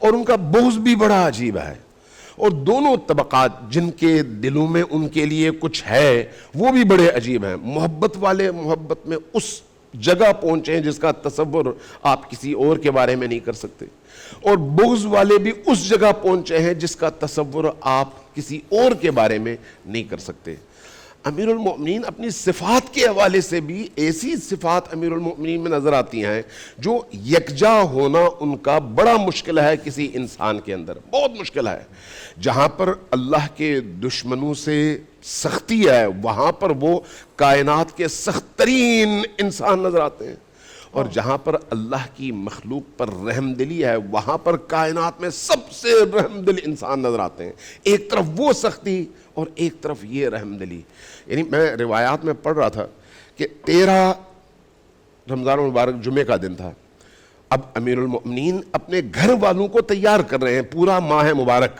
اور ان کا بغض بھی بڑا عجیب ہے. اور دونوں طبقات جن کے دلوں میں ان کے لیے کچھ ہے وہ بھی بڑے عجیب ہیں. محبت والے محبت میں اس جگہ پہنچے ہیں جس کا تصور آپ کسی اور کے بارے میں نہیں کر سکتے, اور بغض والے بھی اس جگہ پہنچے ہیں جس کا تصور آپ کسی اور کے بارے میں نہیں کر سکتے. امیر المؤمنین اپنی صفات کے حوالے سے بھی ایسی صفات امیر المؤمنین میں نظر آتی ہیں جو یکجا ہونا ان کا بڑا مشکل ہے کسی انسان کے اندر, بہت مشکل ہے. جہاں پر اللہ کے دشمنوں سے سختی ہے وہاں پر وہ کائنات کے سخت ترین انسان نظر آتے ہیں, اور جہاں پر اللہ کی مخلوق پر رحم دلی ہے وہاں پر کائنات میں سب سے رحم دل انسان نظر آتے ہیں. ایک طرف وہ سختی اور ایک طرف یہ رحم دلی. یعنی میں روایات میں پڑھ رہا تھا کہ 13 رمضان المبارک جمعے کا دن تھا. اب امیر المؤمنین اپنے گھر والوں کو تیار کر رہے ہیں پورا ماہ مبارک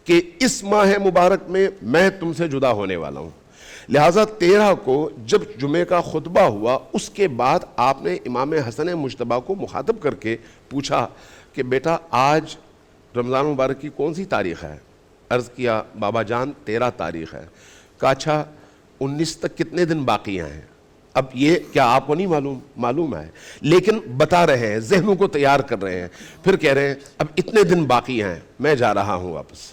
کہ اس ماہ مبارک میں تم سے جدا ہونے والا ہوں. لہٰذا 13 کو جب جمعے کا خطبہ ہوا اس کے بعد آپ نے امام حسن مجتبیٰ کو مخاطب کر کے پوچھا کہ بیٹا آج رمضان مبارک کی کون سی تاریخ ہے؟ عرض کیا بابا جان 13 تاریخ ہے. کہا اچھا 19 تک کتنے دن باقی ہیں؟ اب یہ کیا آپ کو نہیں معلوم ہے, لیکن بتا رہے ہیں, ذہنوں کو تیار کر رہے ہیں. پھر کہہ رہے ہیں اب اتنے دن باقی ہیں, میں جا رہا ہوں واپس.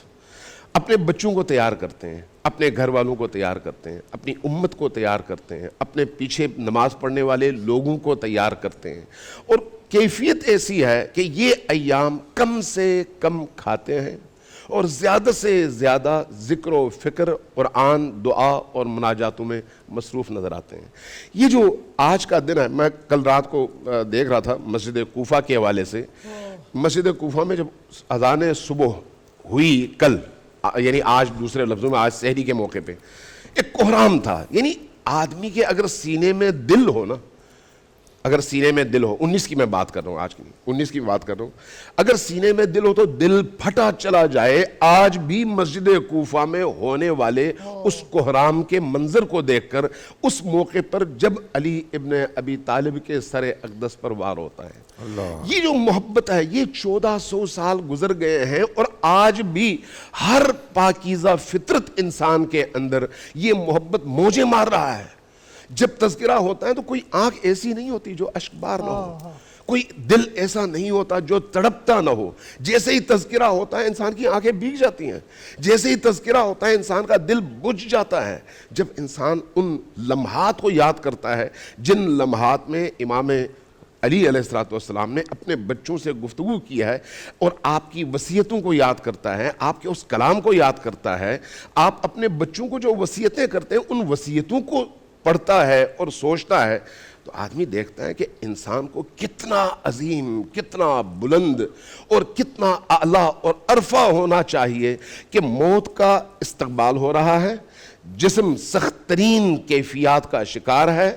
اپنے بچوں کو تیار کرتے ہیں, اپنے گھر والوں کو تیار کرتے ہیں, اپنی امت کو تیار کرتے ہیں, اپنے پیچھے نماز پڑھنے والے لوگوں کو تیار کرتے ہیں. اور کیفیت ایسی ہے کہ یہ ایام کم سے کم کھاتے ہیں اور زیادہ سے زیادہ ذکر و فکر, قرآن, دعا اور مناجاتوں میں مصروف نظر آتے ہیں. یہ جو آج کا دن ہے, میں کل رات کو دیکھ رہا تھا مسجد کوفہ کے حوالے سے. مسجد کوفہ میں جب اذان صبح ہوئی کل, یعنی آج دوسرے لفظوں میں آج سحری کے موقع پہ, ایک کوہرام تھا. یعنی آدمی کے اگر سینے میں دل ہو نا, اگر سینے میں دل ہو, 19 کی میں بات کر رہا ہوں, آج کی نہیں 19 کی بات کر رہا ہوں, اگر سینے میں دل ہو تو دل پھٹا چلا جائے. آج بھی مسجد کوفہ میں ہونے والے اس کوہرام کے منظر کو دیکھ کر اس موقع پر جب علی ابن ابی طالب کے سر اقدس پر وار ہوتا ہے. یہ جو محبت ہے یہ 1400 سال گزر گئے ہیں اور آج بھی ہر پاکیزہ فطرت انسان کے اندر یہ محبت موجیں مار رہا ہے. جب تذکرہ ہوتا ہے تو کوئی آنکھ ایسی نہیں ہوتی جو اشک بار نہ ہو, کوئی دل ایسا نہیں ہوتا جو تڑپتا نہ ہو. جیسے ہی تذکرہ ہوتا ہے انسان کی آنکھیں بھیگ جاتی ہیں, جیسے ہی تذکرہ ہوتا ہے انسان کا دل بجھ جاتا ہے. جب انسان ان لمحات کو یاد کرتا ہے جن لمحات میں امام علی علیہ السلام نے اپنے بچوں سے گفتگو کی ہے, اور آپ کی وصیتوں کو یاد کرتا ہے, آپ کے اس کلام کو یاد کرتا ہے, آپ اپنے بچوں کو جو وصیتیں کرتے ہیں ان وصیتوں کو پڑھتا ہے اور سوچتا ہے, تو آدمی دیکھتا ہے کہ انسان کو کتنا عظیم, کتنا بلند اور کتنا اعلیٰ اور عرفہ ہونا چاہیے کہ موت کا استقبال ہو رہا ہے, جسم سخت ترین کیفیات کا شکار ہے,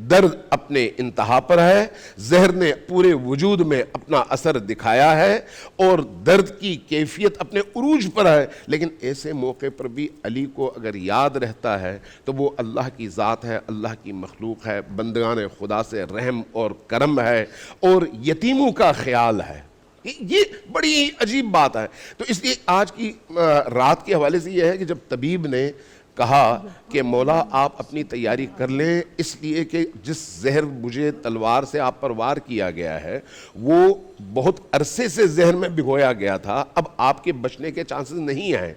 درد اپنے انتہا پر ہے, زہر نے پورے وجود میں اپنا اثر دکھایا ہے اور درد کی کیفیت اپنے عروج پر ہے. لیکن ایسے موقع پر بھی علی کو اگر یاد رہتا ہے تو وہ اللہ کی ذات ہے, اللہ کی مخلوق ہے, بندگان خدا سے رحم اور کرم ہے اور یتیموں کا خیال ہے. یہ بڑی عجیب بات ہے. تو اس لیے آج کی رات کے حوالے سے یہ ہے کہ جب طبیب نے کہا کہ مولا آپ اپنی تیاری کر لیں, اس لیے کہ جس زہر مجھے تلوار سے آپ پر وار کیا گیا ہے وہ بہت عرصے سے ذہن میں بھگویا گیا تھا, اب آپ کے بچنے کے چانسز نہیں ہیں.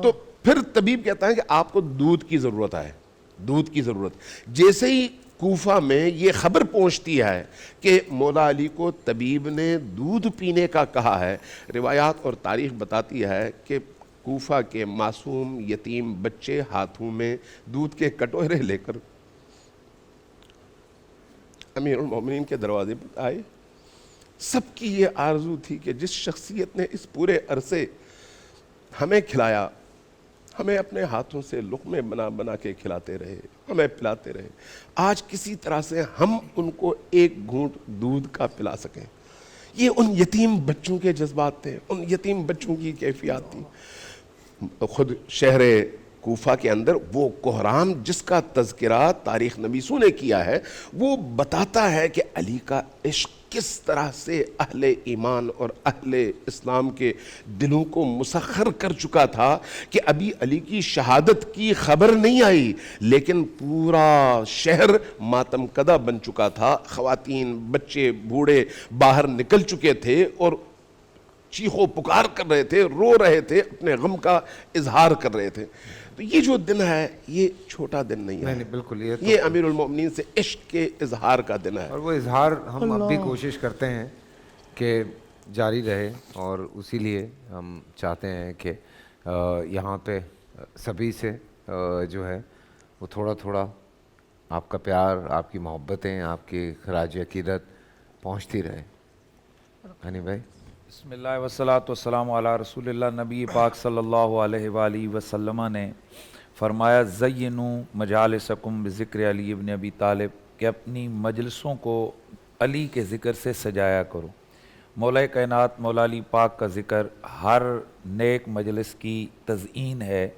تو پھر طبیب کہتا ہے کہ آپ کو دودھ کی ضرورت ہے, دودھ کی ضرورت. جیسے ہی کوفہ میں یہ خبر پہنچتی ہے کہ مولا علی کو طبیب نے دودھ پینے کا کہا ہے, روایات اور تاریخ بتاتی ہے کہ کوفہ کے معصوم یتیم بچے ہاتھوں میں دودھ کے کٹورے لے کر امیر المومنین کے دروازے پر آئے. سب کی یہ آرزو تھی کہ جس شخصیت نے اس پورے عرصے ہمیں کھلایا, ہمیں اپنے ہاتھوں سے لقمے بنا بنا کے کھلاتے رہے, ہمیں پلاتے رہے, آج کسی طرح سے ہم ان کو ایک گھونٹ دودھ کا پلا سکیں. یہ ان یتیم بچوں کے جذبات تھے, ان یتیم بچوں کی کیفیات تھی. خود شہر کوفہ کے اندر وہ کوہرام جس کا تذکرہ تاریخ نویسوں نے کیا ہے وہ بتاتا ہے کہ علی کا عشق کس طرح سے اہل ایمان اور اہل اسلام کے دلوں کو مسخر کر چکا تھا کہ ابھی علی کی شہادت کی خبر نہیں آئی لیکن پورا شہر ماتم کدہ بن چکا تھا، خواتین بچے بوڑھے باہر نکل چکے تھے اور چیخو پکار کر رہے تھے، رو رہے تھے، اپنے غم کا اظہار کر رہے تھے. تو یہ جو دن ہے یہ چھوٹا دن نہیں ہے، نہیں بالکل، یہ امیر المومنین سے عشق کے اظہار کا دن ہے، اور وہ اظہار ہم اب بھی کوشش کرتے ہیں کہ جاری رہے، اور اسی لیے ہم چاہتے ہیں کہ یہاں پہ سبھی سے جو ہے وہ تھوڑا تھوڑا آپ کا پیار، آپ کی محبتیں، آپ کی خراج عقیدت پہنچتی رہے. ہنی بھائی. بسم اللہ والصلاۃ والسلام علی رسول اللہ. نبی پاک صلی اللہ علیہ وآلہ وسلم نے فرمایا زینوا مجالسکم بذکر علی ابن ابی طالب، کہ اپنی مجلسوں کو علی کے ذکر سے سجایا کرو. مولا کائنات مولا علی پاک کا ذکر ہر نیک مجلس کی تزئین ہے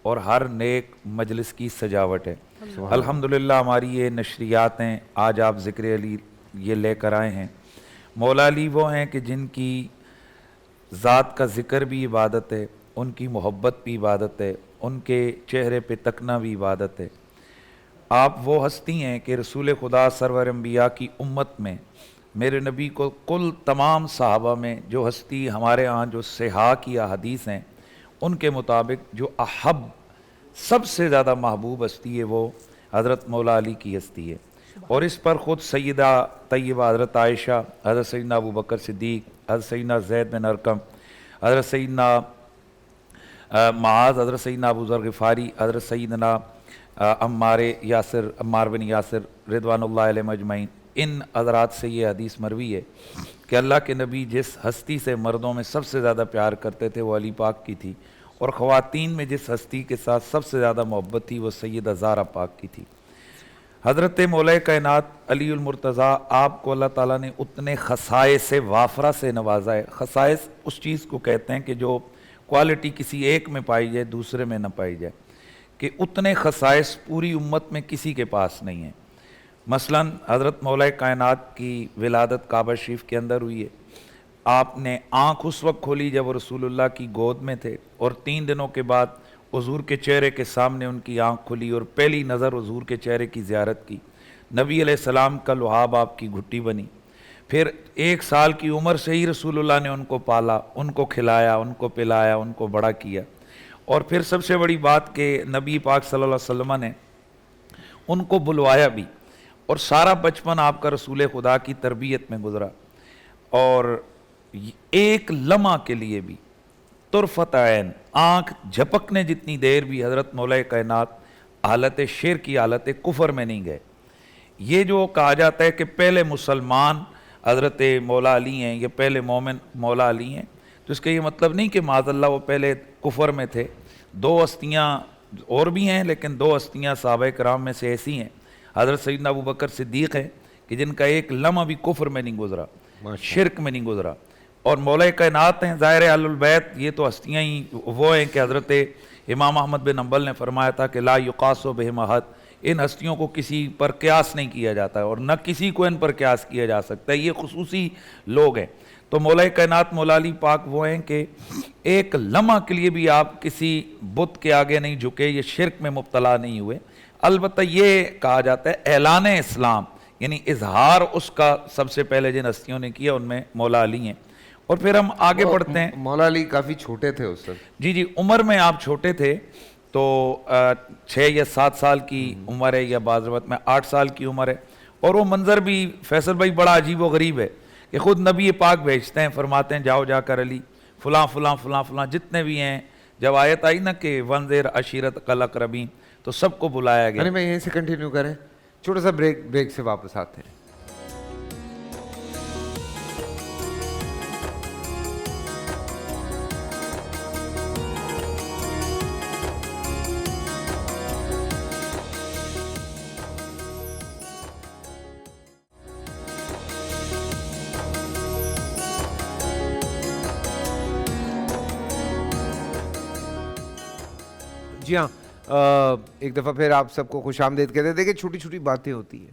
اور ہر نیک مجلس کی سجاوٹ ہے. الحمدللہ ہماری یہ نشریاتیں آج آپ ذکر علی یہ لے کر آئے ہیں. مولا علی وہ ہیں کہ جن کی ذات کا ذکر بھی عبادت ہے، ان کی محبت بھی عبادت ہے، ان کے چہرے پہ تکنا بھی عبادت ہے. آپ وہ ہستی ہیں کہ رسول خدا سرور انبیاء کی امت میں میرے نبی کو کل تمام صحابہ میں جو ہستی ہمارے ہاں جو صحاح کی احادیث ہیں ان کے مطابق جو احب سب سے زیادہ محبوب ہستی ہے وہ حضرت مولا علی کی ہستی ہے. اور اس پر خود سیدہ طیبہ حضرت عائشہ، حضرت سیدنا ابو بکر صدیق، حضرت سیدنا زید بن ارقم، حضرت سیدنا معاذ، حضرت سیدنا ابو ذر غفاری، حضرت سیدنا عمار بن یاسر رضوان اللہ علیہ مجمعین، ان حضرات سے یہ حدیث مروی ہے کہ اللہ کے نبی جس ہستی سے مردوں میں سب سے زیادہ پیار کرتے تھے وہ علی پاک کی تھی، اور خواتین میں جس ہستی کے ساتھ سب سے زیادہ محبت تھی وہ سیدہ زہرا پاک کی تھی. حضرت مولا کائنات علی المرتضیٰ، آپ کو اللہ تعالیٰ نے اتنے خصائص وافرہ سے نوازا ہے. خصائص اس چیز کو کہتے ہیں کہ جو کوالٹی کسی ایک میں پائی جائے دوسرے میں نہ پائی جائے، کہ اتنے خصائص پوری امت میں کسی کے پاس نہیں ہیں. مثلا حضرت مولا کائنات کی ولادت کعبہ شریف کے اندر ہوئی ہے. آپ نے آنکھ اس وقت کھولی جب وہ رسول اللہ کی گود میں تھے، اور 3 دنوں کے بعد حضور کے چہرے کے سامنے ان کی آنکھ کھلی اور پہلی نظر حضور کے چہرے کی زیارت کی. نبی علیہ السلام کا لحاف آپ کی گھٹی بنی. پھر 1 سال کی عمر سے ہی رسول اللہ نے ان کو پالا، ان کو کھلایا، ان کو پلایا، ان کو بڑا کیا. اور پھر سب سے بڑی بات کہ نبی پاک صلی اللہ علیہ وسلم نے ان کو بلوایا بھی، اور سارا بچپن آپ کا رسول خدا کی تربیت میں گزرا. اور ایک لمحہ کے لیے بھی طرفت عین، آنکھ جھپکنے جتنی دیر بھی حضرت مولا کائنات حالت شرک کی حالت کفر میں نہیں گئے. یہ جو کہا جاتا ہے کہ پہلے مسلمان حضرت مولا علی ہیں، یہ پہلے مومن مولا علی ہیں، تو اس کا یہ مطلب نہیں کہ معاذ اللہ وہ پہلے کفر میں تھے. 2 ہستیاں اور بھی ہیں، لیکن 2 ہستیاں صحابہ کرام میں سے ایسی ہیں، حضرت سیدنا ابو بکر صدیق ہیں کہ جن کا ایک لمحہ بھی کفر میں نہیں گزرا، شرک میں نہیں گزرا. اور مولا کائنات ہیں ظاہر اہل البیت، یہ تو ہستیاں ہی وہ ہیں کہ حضرت امام احمد بن حنبل نے فرمایا تھا کہ لا یقاس بہم احد، ان ہستیوں کو کسی پر قیاس نہیں کیا جاتا ہے اور نہ کسی کو ان پر قیاس کیا جا سکتا ہے، یہ خصوصی لوگ ہیں. تو مولا کائنات مولا علی پاک وہ ہیں کہ ایک لمحہ کے لیے بھی آپ کسی بت کے آگے نہیں جھکے، یہ شرک میں مبتلا نہیں ہوئے. البتہ یہ کہا جاتا ہے اعلان اسلام یعنی اظہار اس کا سب سے پہلے جن ہستیوں نے کیا ان میں مولا علی ہیں. اور پھر ہم آگے بڑھتے ہیں. مولا علی کافی چھوٹے تھے اس وقت. جی عمر میں آپ چھوٹے تھے، تو 6 یا 7 سال کی عمر ہے، یا بعض روایت میں 8 سال کی عمر ہے. اور وہ منظر بھی فیصل بھائی بڑا عجیب و غریب ہے کہ خود نبی پاک بھیجتے ہیں، فرماتے ہیں جاؤ جا کر علی فلاں فلاں فلاں فلاں جتنے بھی ہیں. جب آیت آئی نا کہ وانذر عشیرتک الاقربین تو سب کو بلایا گیا. میں یہیں سے کنٹینیو کریں، چھوٹا سا بریک سے واپس آتے ہیں. جی ہاں، ایک دفعہ پھر آپ سب کو خوش آمدید کہتے ہیں. دیکھیں چھوٹی چھوٹی باتیں ہوتی ہیں.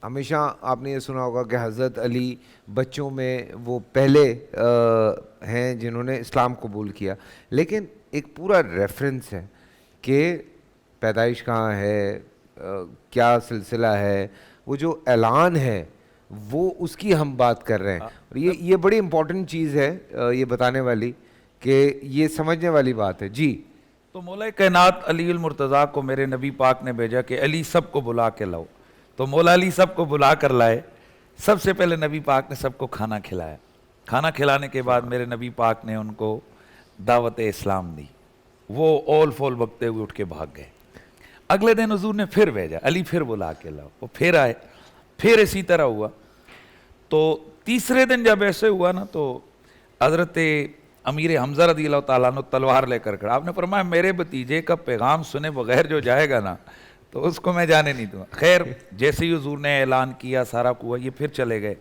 ہمیشہ آپ نے یہ سنا ہوگا کہ حضرت علی بچوں میں وہ پہلے ہیں جنہوں نے اسلام قبول کیا، لیکن ایک پورا ریفرنس ہے کہ پیدائش کہاں ہے، کیا سلسلہ ہے، وہ جو اعلان ہے وہ اس کی ہم بات کر رہے ہیں. اور یہ بڑی امپورٹنٹ چیز ہے یہ بتانے والی، کہ یہ سمجھنے والی بات ہے. جی تو مولا کائنات علی المرتضیٰ کو میرے نبی پاک نے بھیجا کہ علی سب کو بلا کے لاؤ. تو مولا علی سب کو بلا کر لائے. سب سے پہلے نبی پاک نے سب کو کھانا کھلایا. کھانا کھلانے کے بعد میرے نبی پاک نے ان کو دعوت اسلام دی. وہ اول فول بکتے ہوئے اٹھ کے بھاگ گئے. اگلے دن حضور نے پھر بھیجا، علی پھر بلا کے لاؤ. وہ پھر آئے، پھر اسی طرح ہوا. تو تیسرے دن جب ایسے ہوا نا تو حضرت امیر حمزہ رضی اللہ تعالیٰ عنہ تلوار لے کر کھڑا. آپ نے فرمایا میرے بھتیجے کا پیغام سنے بغیر جو جائے گا نا تو اس کو میں جانے نہیں دوں گا. خیر جیسے ہی حضور نے اعلان کیا سارا ہوا، یہ پھر چلے گئے.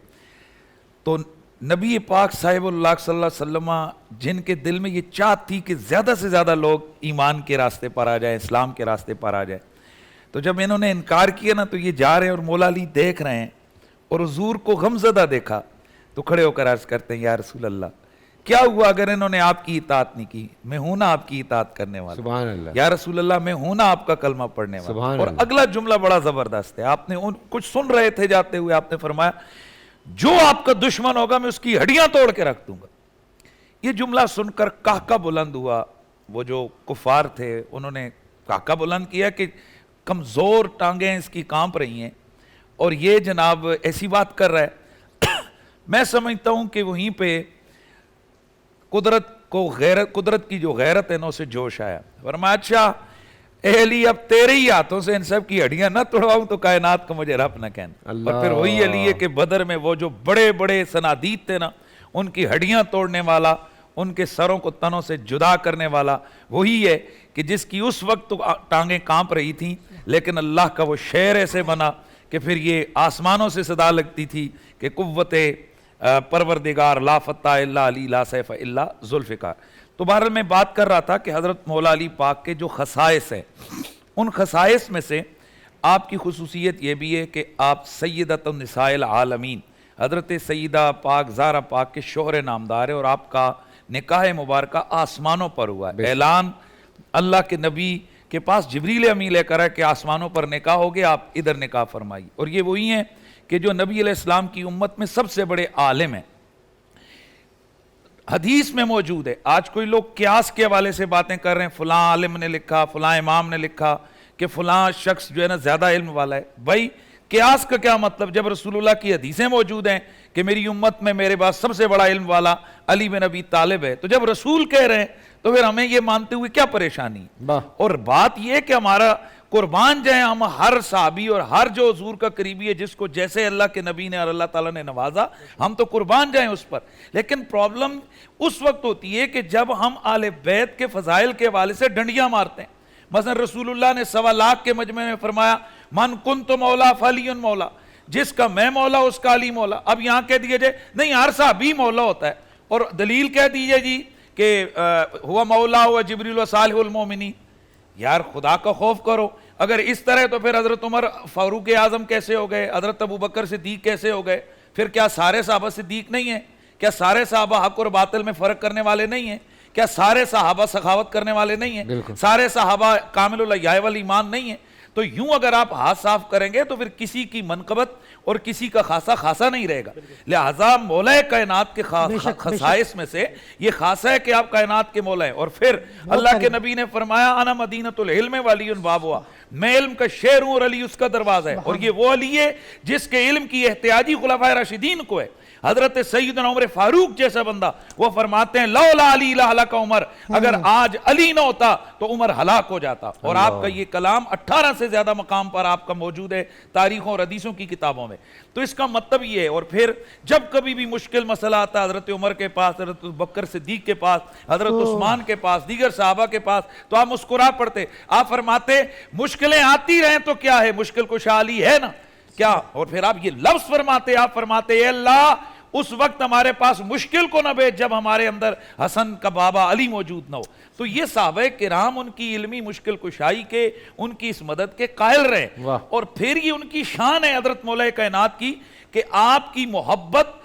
تو نبی پاک صاحب اللہ صلی اللہ علیہ وسلم جن کے دل میں یہ چاہت تھی کہ زیادہ سے زیادہ لوگ ایمان کے راستے پر آ جائیں، اسلام کے راستے پر آ جائیں، تو جب انہوں نے انکار کیا نا تو یہ جا رہے ہیں اور مولا علی دیکھ رہے ہیں اور حضور کو غمزدہ دیکھا تو کھڑے ہو کر عرض کرتے ہیں یا رسول اللہ کیا ہوا اگر انہوں نے آپ کی اطاعت نہیں کی؟ میں ہوں نا آپ کی اطاعت کرنے والا. سبحان اللہ. یا رسول اللہ میں ہوں نا آپ کا کلمہ پڑھنے والا. سبحان اور اللہ. اگلا جملہ بڑا زبردست ہے. آپ نے کچھ سن رہے تھے جاتے ہوئے، آپ نے فرمایا جو آپ کا دشمن ہوگا میں اس کی ہڈیاں توڑ کے رکھ دوں گا. یہ جملہ سن کر کہکہ بلند ہوا. وہ جو کفار تھے انہوں نے کہکہ بلند کیا کہ کمزور ٹانگیں اس کی کانپ رہی ہیں اور یہ جناب ایسی بات کر رہا ہے. میں سمجھتا ہوں کہ وہیں پہ قدرت کی جو غیرت ہے نا اسے جوش آیا. فرمایا اچھا اے علی اب تیرے ہی ہاتھوں سے ان سب کی ہڈیاں نہ توڑواؤں تو کائنات کو مجھے رب نہ کہنا. اور پھر وہی علی ہے کہ بدر میں وہ جو بڑے بڑے صنادید تھے نا ان کی ہڈیاں توڑنے والا، ان کے سروں کو تنوں سے جدا کرنے والا وہی ہے کہ جس کی اس وقت تو ٹانگیں کانپ رہی تھیں لیکن اللہ کا وہ شعر ایسے بنا کہ پھر یہ آسمانوں سے صدا لگتی تھی کہ قوت پروردگار لا فتح الا علی لا سیف الا ذوالفقار. تو بہرحال میں بات کر رہا تھا کہ حضرت مولا علی پاک کے جو خصائص ہیں ان خصائص میں سے آپ کی خصوصیت یہ بھی ہے کہ آپ سیدۃ النساء العالمین حضرت سیدہ پاک زہرا پاک کے شوہر نامدار ہے اور آپ کا نکاح مبارکہ آسمانوں پر ہوا ہے. اعلان اللہ کے نبی کے پاس جبریل امین لے کر ہے کہ آسمانوں پر نکاح ہو گیا، آپ ادھر نکاح فرمائیے. اور یہ وہی ہیں کہ جو نبی علیہ السلام کی امت میں سب سے بڑے عالم ہیں. حدیث میں موجود ہے. آج کوئی لوگ قیاس کے حوالے سے باتیں کر رہے ہیں، فلاں عالم نے لکھا، فلاں امام نے لکھا کہ فلاں شخص جو ہے نا زیادہ علم والا ہے. بھائی قیاس کا کیا مطلب جب رسول اللہ کی حدیثیں موجود ہیں کہ میری امت میں میرے پاس سب سے بڑا علم والا علی بن ابی طالب ہے، تو جب رسول کہہ رہے ہیں تو پھر ہمیں یہ مانتے ہوئے کیا پریشانی؟ اور بات یہ کہ ہمارا قربان جائیں ہم ہر صحابی اور ہر جو حضور کا قریبی ہے جس کو جیسے اللہ کے نبی نے اور اللہ تعالیٰ نے نوازا ہم تو قربان جائیں اس پر. لیکن پرابلم اس وقت ہوتی ہے کہ جب ہم آل بیت کے فضائل کے حوالے سے ڈنڈیاں مارتے ہیں. مثلا رسول اللہ نے 1.25 لاکھ کے مجمع میں فرمایا من کنت مولا فعلی مولا، جس کا میں مولا اس کا علی مولا. اب یہاں کہہ دیجئے جائے نہیں ہر صحابی مولا ہوتا ہے اور دلیل کہہ دیجئے جی کہ ہوا مولا ہوا جبریل و صالح المومنین. یار خدا کا خوف کرو. اگر اس طرح تو پھر حضرت عمر فاروق اعظم کیسے ہو گئے، حضرت ابو بکر صدیق کیسے ہو گئے؟ پھر کیا سارے صحابہ صدیق نہیں ہیں؟ کیا سارے صحابہ حق اور باطل میں فرق کرنے والے نہیں ہیں؟ کیا سارے صحابہ سخاوت کرنے والے نہیں ہیں؟ سارے صحابہ کامل الیحیاء والایمان نہیں ہیں؟ تو یوں اگر آپ ہاتھ صاف کریں گے تو پھر کسی کی منقبت اور کسی کا خاصہ خاصہ نہیں رہے گا. لہذا مولا کائنات کے خصائص میں سے یہ خاصہ ہے کہ آپ کائنات کے مولا ہیں. اور پھر اللہ کے نبی نے فرمایا انا مدینۃ العلم وعلی بابها، میں علم کا شہر ہوں اور علی اس کا دروازہ ہے. اور یہ وہ علی ہے جس کے علم کی احتیاجی خلفائے راشدین کو ہے. حضرت سیدنا عمر فاروق جیسا بندہ وہ فرماتے ہیں لولا علی لہلک عمر، اگر آج علی نہ ہوتا تو عمر ہلاک ہو جاتا. اور آپ کا یہ کلام 18 سے زیادہ مقام پر آپ کا موجود ہے تاریخوں اور حدیثوں کی کتابوں میں. تو اس کا مطلب یہ ہے. اور پھر جب کبھی بھی مشکل مسئلہ آتا ہے حضرت عمر کے پاس، حضرت بکر صدیق کے پاس، حضرت عثمان کے پاس، دیگر صحابہ کے پاس، تو آپ مسکرا پڑتے. آپ فرماتے مشکلیں آتی رہیں تو کیا ہے، مشکل کشا علی ہے نا کیا. اور پھر آپ یہ لفظ فرماتے، آپ فرماتے اے اللہ اس وقت ہمارے پاس مشکل کو نہ بھیج جب ہمارے اندر حسن کا بابا علی موجود نہ ہو۔ تو یہ صحابہ کرام ان کی علمی مشکل کشائی کے، ان کی اس مدد کے قائل رہے، اور پھر یہ ان کی شان ہے حضرت مولا کائنات کی کہ آپ کی محبت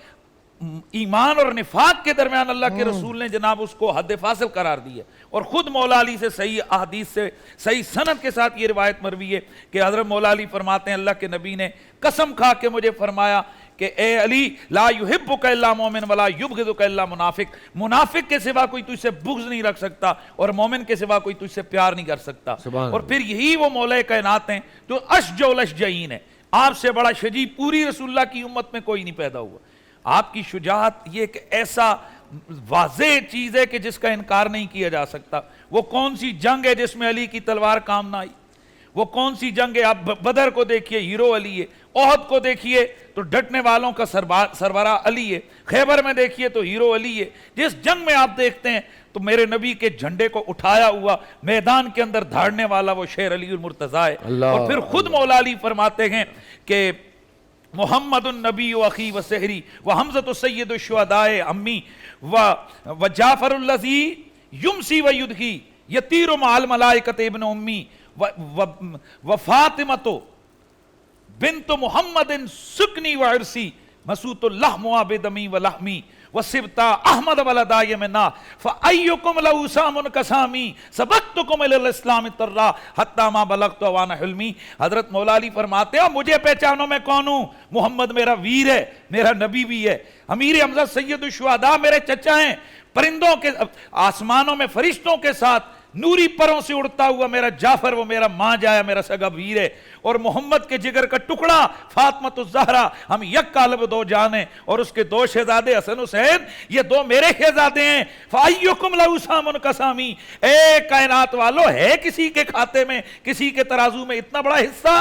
ایمان اور نفاق کے درمیان اللہ کے رسول نے جناب اس کو حد فاصل قرار دی ہے۔ اور خود مولا علی سے صحیح احادیث سے صحیح سند کے ساتھ یہ روایت مروی ہے کہ حضرت مولا علی فرماتے ہیں اللہ کے نبی نے قسم کھا کے مجھے فرمایا کہ اے علی لا یحبک الا مومن ولا یبغضک الا منافق، منافق کے سوا کوئی تجھ سے بغض نہیں رکھ سکتا اور مومن کے سوا کوئی تجھ سے پیار نہیں کر سکتا۔ اور پھر یہی وہ مولا کائنات ہیں جو اشجع الاشجعین ہیں، آپ سے بڑا شجیع پوری رسول اللہ کی امت میں کوئی نہیں پیدا ہوا۔ آپ کی شجاعت یہ ایک ایسا واضح چیز ہے کہ جس کا انکار نہیں کیا جا سکتا۔ وہ کون سی جنگ ہے جس میں علی کی تلوار کام نہ آئی؟ وہ کون سی جنگ ہے؟ آپ بدر کو دیکھیے ہیرو علی ہے، احد کو دیکھیے تو ڈٹنے والوں کا سربراہ علی ہے، خیبر میں دیکھیے تو ہیرو علی ہے۔ جس جنگ میں آپ دیکھتے ہیں تو میرے نبی کے جھنڈے کو اٹھایا ہوا میدان کے اندر دھاڑنے والا وہ شیر علی المرتضیٰ ہے۔ اور پھر خود مولا علی فرماتے ہیں کہ محمد النبی و اخی و سحری و حمزۃ سید الشہداء امی و جعفر الذی یمسی و یدھی یطیر مع الملائکۃ ابن امی و فاطمۃ بنت محمد سکنی و عرسی مسوط اللحم بدمی و لحمی وسبتا احمد ولدائی منا فایکم لو سام کسامی سبقتکم الی الاسلام ترا حتی ما بلغت اوان حلمی۔ حضرت مولا علی فرماتے ہیں مجھے پہچانو میں کون ہوں؟ محمد میرا ویر ہے، میرا نبی بھی ہے، امیر حمزہ سید الشہداء میرے چچا ہیں، پرندوں کے آسمانوں میں فرشتوں کے ساتھ نوری پروں سے اڑتا ہوا میرا جعفر وہ میرا ماں جایا میرا سگا ویر ہے، اور محمد کے جگر کا ٹکڑا فاطمۃ الزہرا، ہم یک قالب دو جان ہیں، اور اس کے دو شہزادے حسن حسین یہ دو میرے شہزادے ہیں۔ فَأَيُّكُمْ لَهُ سَامٌ كَسَامِي، اے کائنات والو ہے کسی کے کھاتے میں، کسی کے ترازو میں اتنا بڑا حصہ؟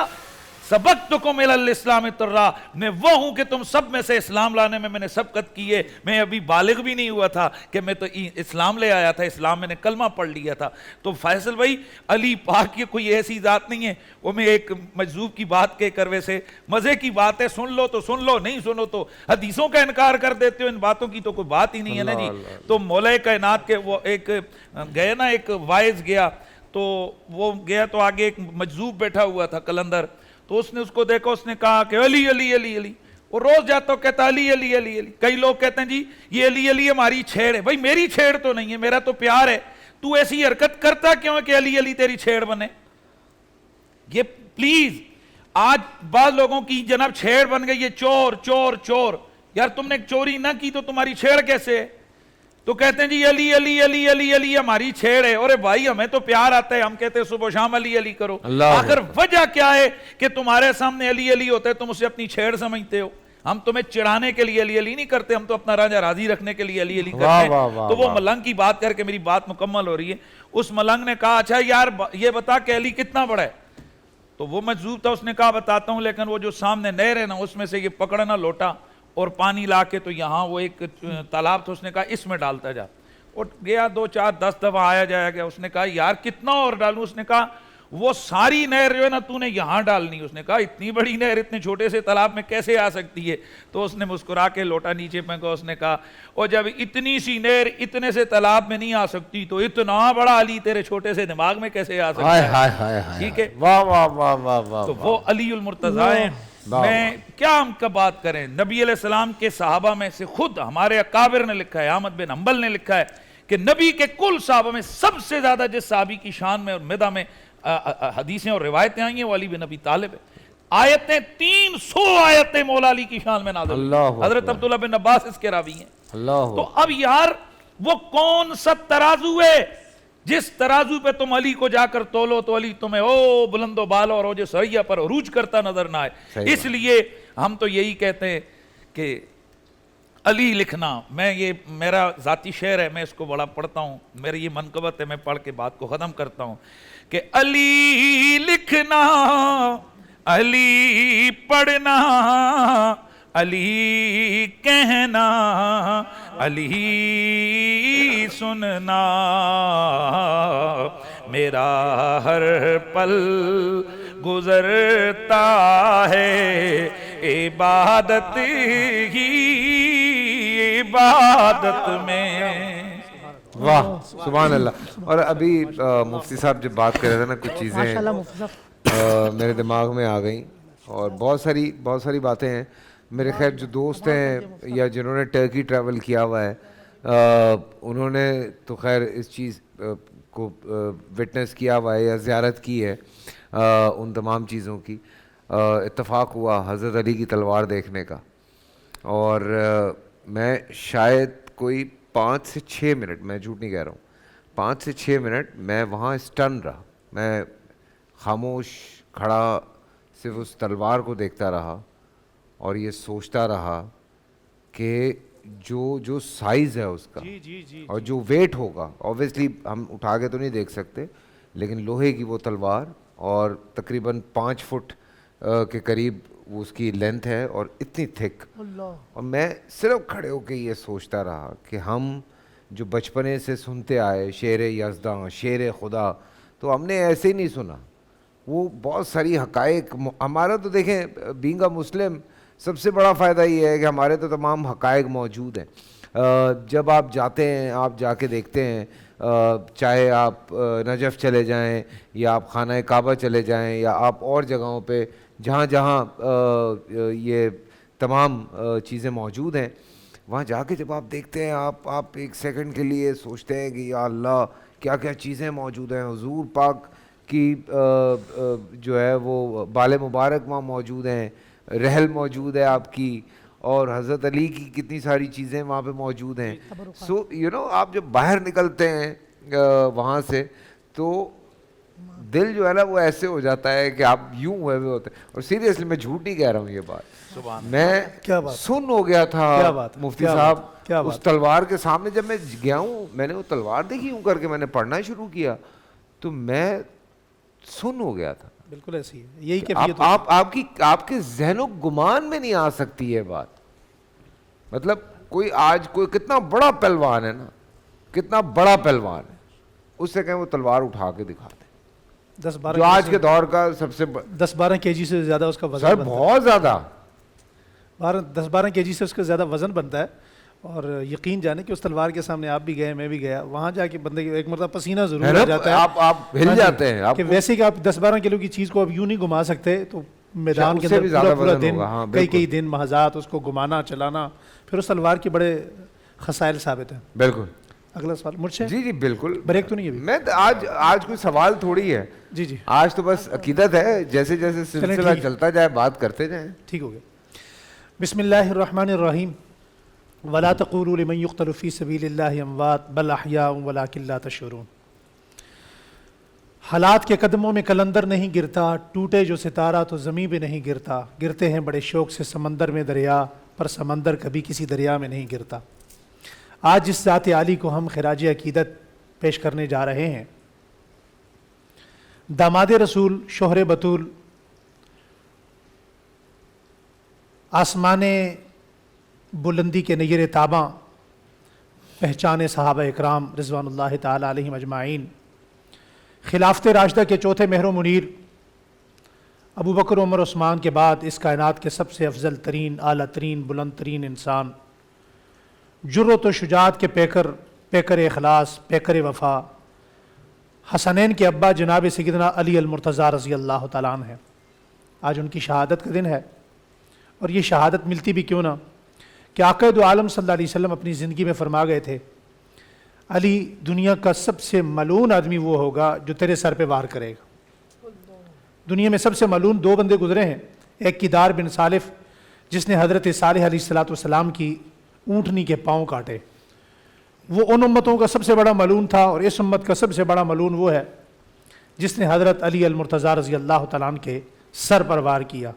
سبقتکم الی الاسلام ترا، میں وہ ہوں کہ تم سب میں سے اسلام لانے میں نے سبقت کی ہے، میں ابھی بالغ بھی نہیں ہوا تھا کہ میں تو اسلام لے آیا تھا، اسلام میں نے کلمہ پڑھ لیا تھا۔ تو فیصل بھائی علی پاک یہ کوئی ایسی ذات نہیں ہے، وہ میں ایک مجذوب کی بات کے کروے سے مزے کی بات ہے، سن لو تو سن لو، نہیں سنو تو حدیثوں کا انکار کر دیتے ہو، ان باتوں کی تو کوئی بات ہی نہیں ہے نا جی۔ تو مولا کائنات کے وہ ایک گئے نا، ایک وائز گیا، تو وہ گیا تو آگے ایک مجذوب بیٹھا ہوا تھا قلندر، تو اس نے اس کو دیکھا، اس نے کہا کہ علی علی علی علی، وہ روز جاتا کہتا علی علی علی علی۔ کئی لوگ کہتے ہیں جی یہ علی علی ہماری چھیڑ ہے، بھائی میری چھیڑ تو نہیں ہے، میرا تو پیار ہے، تو ایسی حرکت کرتا کیوں ہے کہ علی علی تیری چھیڑ بنے؟ یہ پلیز آج بعض لوگوں کی جناب چھیڑ بن گئی ہے چور چور چور، یار تم نے چوری نہ کی تو تمہاری چھیڑ کیسے ہے؟ تو کہتے ہیں جی علی علی علی علی علی ہماری چھیڑ ہے، اور بھائی ہمیں تو پیار آتا ہے، ہم کہتے ہیں صبح و شام علی علی کرو۔ آخر وجہ کیا ہے کہ تمہارے سامنے علی علی ہوتا ہے، تم اسے اپنی چھیڑ سمجھتے ہو؟ ہم تمہیں چڑھانے کے لیے علی علی نہیں کرتے، ہم تو اپنا راجہ راضی رکھنے کے لیے علی علی کرتے ہیں۔ تو وہ ملنگ کی بات کر کے میری بات مکمل ہو رہی ہے، اس ملنگ نے کہا اچھا یار یہ بتا کہ علی کتنا بڑا ہے؟ تو وہ مجذوب تھا، اس نے کہا بتاتا ہوں، لیکن وہ جو سامنے نہر ہے نا اس میں سے یہ پکڑنا لوٹا اور پانی لا کے، تو یہاں وہ ایک تالاب تھا، اس نے کہا اس میں ڈالتا جا، اور گیا 2 4 10 دفعہ آیا جایا گیا، اس نے کہا یار کتنا اور ڈالوں؟ اس نے کہا وہ ساری نہر جو ہے نا تو نے یہاں ڈالنی۔ اس نے کہا اتنی بڑی نہر اتنے چھوٹے سے تالاب میں کیسے آ سکتی ہے؟ تو اس نے مسکرا کے لوٹا نیچے پھینکا، اس نے کہا اور جب اتنی سی نہر اتنے سے تالاب میں نہیں آ سکتی تو اتنا بڑا علی تیرے چھوٹے سے دماغ میں کیسے آ سکتا ہے؟ ٹھیک ہے، واہ واہ واہ واہ واہ، تو وہ علی المرتضیٰ ہیں۔ میں کیا ہم کا بات کریں، نبی علیہ السلام کے صحابہ میں سے خود ہمارے اکابر نے لکھا ہے، احمد بن حنبل نے لکھا ہے کہ نبی کے کل صحابہ میں سب سے زیادہ جس صحابی کی شان میں اور مدح میں حدیثیں اور روایتیں آئی ہیں وہ علی بن ابی طالب ہے۔ آیتیں 300 آیتیں مولا علی کی شان میں نازل ہوئی، حضرت عبداللہ بن عباس اس کے راوی ہیں۔ تو اب یار وہ کون سا ترازو ہے جس ترازو پہ تم علی کو جا کر تولو تو علی تمہیں او بلند و بالا اور اوج ثریا پر عروج کرتا نظر نہ آئے؟ اس لیے ہم تو یہی کہتے ہیں کہ علی لکھنا، میں یہ میرا ذاتی شعر ہے، میں اس کو بڑا پڑھتا ہوں، میری یہ منقبت ہے، میں پڑھ کے بات کو ختم کرتا ہوں کہ علی لکھنا، علی پڑھنا، علی کہنا، علی سننا، میرا ہر پل گزرتا ہے عبادت ہی عبادت میں. واہ سبحان اللہ. اور ابھی مفتی صاحب جب بات کر رہے تھے نا کچھ چیزیں میرے دماغ میں آ گئیں اور بہت ساری باتیں ہیں. میرے خیر جو دوست ہیں یا جنہوں نے ٹرکی ٹریول کیا ہوا ہے انہوں نے تو خیر اس چیز کو وٹنس کیا ہوا ہے یا زیارت کی ہے ان تمام چیزوں کی. اتفاق ہوا حضرت علی کی تلوار دیکھنے کا اور میں شاید کوئی 5 سے 6 منٹ, میں جھوٹ نہیں کہہ رہا ہوں, 5 سے 6 منٹ میں وہاں اسٹن رہا. میں خاموش کھڑا صرف اس تلوار کو دیکھتا رہا اور یہ سوچتا رہا کہ جو سائز ہے اس کا اور جو ویٹ ہوگا, اوبویسلی ہم اٹھا کے تو نہیں دیکھ سکتے, لیکن لوہے کی وہ تلوار اور تقریباً 5 فٹ کے قریب وہ اس کی لینتھ ہے اور اتنی تھک. اور میں صرف کھڑے ہو کے یہ سوچتا رہا کہ ہم جو بچپنے سے سنتے آئے شیر یزداں, شیر خدا, تو ہم نے ایسے ہی نہیں سنا. وہ بہت ساری حقائق ہمارا تو دیکھیں بینگ اے مسلم سب سے بڑا فائدہ یہ ہے کہ ہمارے تو تمام حقائق موجود ہیں. جب آپ جاتے ہیں آپ جا کے دیکھتے ہیں, چاہے آپ نجف چلے جائیں یا آپ خانہ کعبہ چلے جائیں یا آپ اور جگہوں پہ جہاں جہاں یہ تمام چیزیں موجود ہیں, وہاں جا کے جب آپ دیکھتے ہیں آپ ایک سیکنڈ کے لیے سوچتے ہیں کہ یا اللہ کیا کیا چیزیں موجود ہیں. حضور پاک کی جو ہے وہ بال مبارک وہاں موجود ہیں, رحل موجود ہے آپ کی, اور حضرت علی کی کتنی ساری چیزیں وہاں پہ موجود ہیں. سو آپ جب باہر نکلتے ہیں وہاں سے تو دل جو ہے نا وہ ایسے ہو جاتا ہے کہ آپ یوں ہوئے ہوئے ہوتے ہیں. اور سیریسلی میں جھوٹ نہیں کہہ رہا ہوں یہ بات, میں سن ہو گیا تھا مفتی صاحب اس تلوار کے سامنے. جب میں گیا ہوں میں نے وہ تلوار دیکھی یوں کر کے میں نے پڑھنا شروع کیا تو میں سن ہو گیا تھا. بالکل ایسی ہے, یہی کیفیت آپ کے ذہن و گمان میں نہیں آ سکتی یہ بات. مطلب کوئی کتنا بڑا پہلوان ہے نا, کتنا بڑا پہلوان ہے, اس سے کہیں وہ تلوار اٹھا کے دکھا دیں. 10-12 جو آج کے دور کا سب سے 10-12 kg سے زیادہ اس کا وزن سر, بنتا ہے. بہت زیادہ 10-12 kg سے اس کا زیادہ وزن بنتا ہے. اور یقین جانے کہ اس تلوار کے سامنے آپ بھی گئے, میں بھی گیا, وہاں جا کے بندے ایک مرتبہ پسینہ ضرور آ جاتا ہے, آپ ہل جاتے ہیں کہ ویسے کہ آپ 10-12 کلو کی چیز کو اب یوں نہیں گھما سکتے, تو میدان کے اندر پورا دن کئی دن محاذات اس کو گھمانا چلانا, پھر اس تلوار کے بڑے خسائل ثابت ہیں. بالکل. اگلا سوال مجھ سے. جی بالکل, بریک تو نہیں ہے میں آج کوئی سوال تھوڑی ہے. جی آج تو بس عقیدت ہے, جیسے جیسے سلسلہ چلتا جائے بات کرتے جائیں. ٹھیک ہو گیا. بسم اللہ الرحمن الرحیم. ولا تقولوا لمن يقتل في سبيل الله اموات بل احياء ولكن لا تشعرون. حالات کے قدموں میں کلندر نہیں گرتا, ٹوٹے جو ستارہ تو زمین پہ نہیں گرتا, گرتے ہیں بڑے شوق سے سمندر میں دریا, پر سمندر کبھی کسی دریا میں نہیں گرتا. آج جس ذات عالی کو ہم خراج عقیدت پیش کرنے جا رہے ہیں, داماد رسول, شوہر بطول, آسمان بلندی کے نیر تاباں, پہچانے صحابہ اکرام رضوان اللہ تعالی علیہم اجمعین, خلافت راشدہ کے چوتھے مہر و منیر, ابو بکر عمر عثمان کے بعد اس کائنات کے سب سے افضل ترین, اعلیٰ ترین, بلند ترین انسان, جرت و شجاعت کے پیکر اخلاص, پیکر وفا, حسنین کے ابا جناب سیدنا علی المرتضیٰ رضی اللہ تعالیٰ عنہ ہیں. آج ان کی شہادت کا دن ہے, اور یہ شہادت ملتی بھی کیوں نہ کہ آقا دو عالم صلی اللہ علیہ وسلم اپنی زندگی میں فرما گئے تھے, علی دنیا کا سب سے ملعون آدمی وہ ہوگا جو تیرے سر پہ وار کرے گا. دنیا میں سب سے ملعون 2 بندے گزرے ہیں, ایک کدار بن سالف جس نے حضرت صالح علیہ السلام کی اونٹنی کے پاؤں کاٹے, وہ ان امتوں کا سب سے بڑا ملعون تھا, اور اس امت کا سب سے بڑا ملعون وہ ہے جس نے حضرت علی المرتضیٰ رضی اللہ تعالیٰ عنہ کے سر پر وار کیا.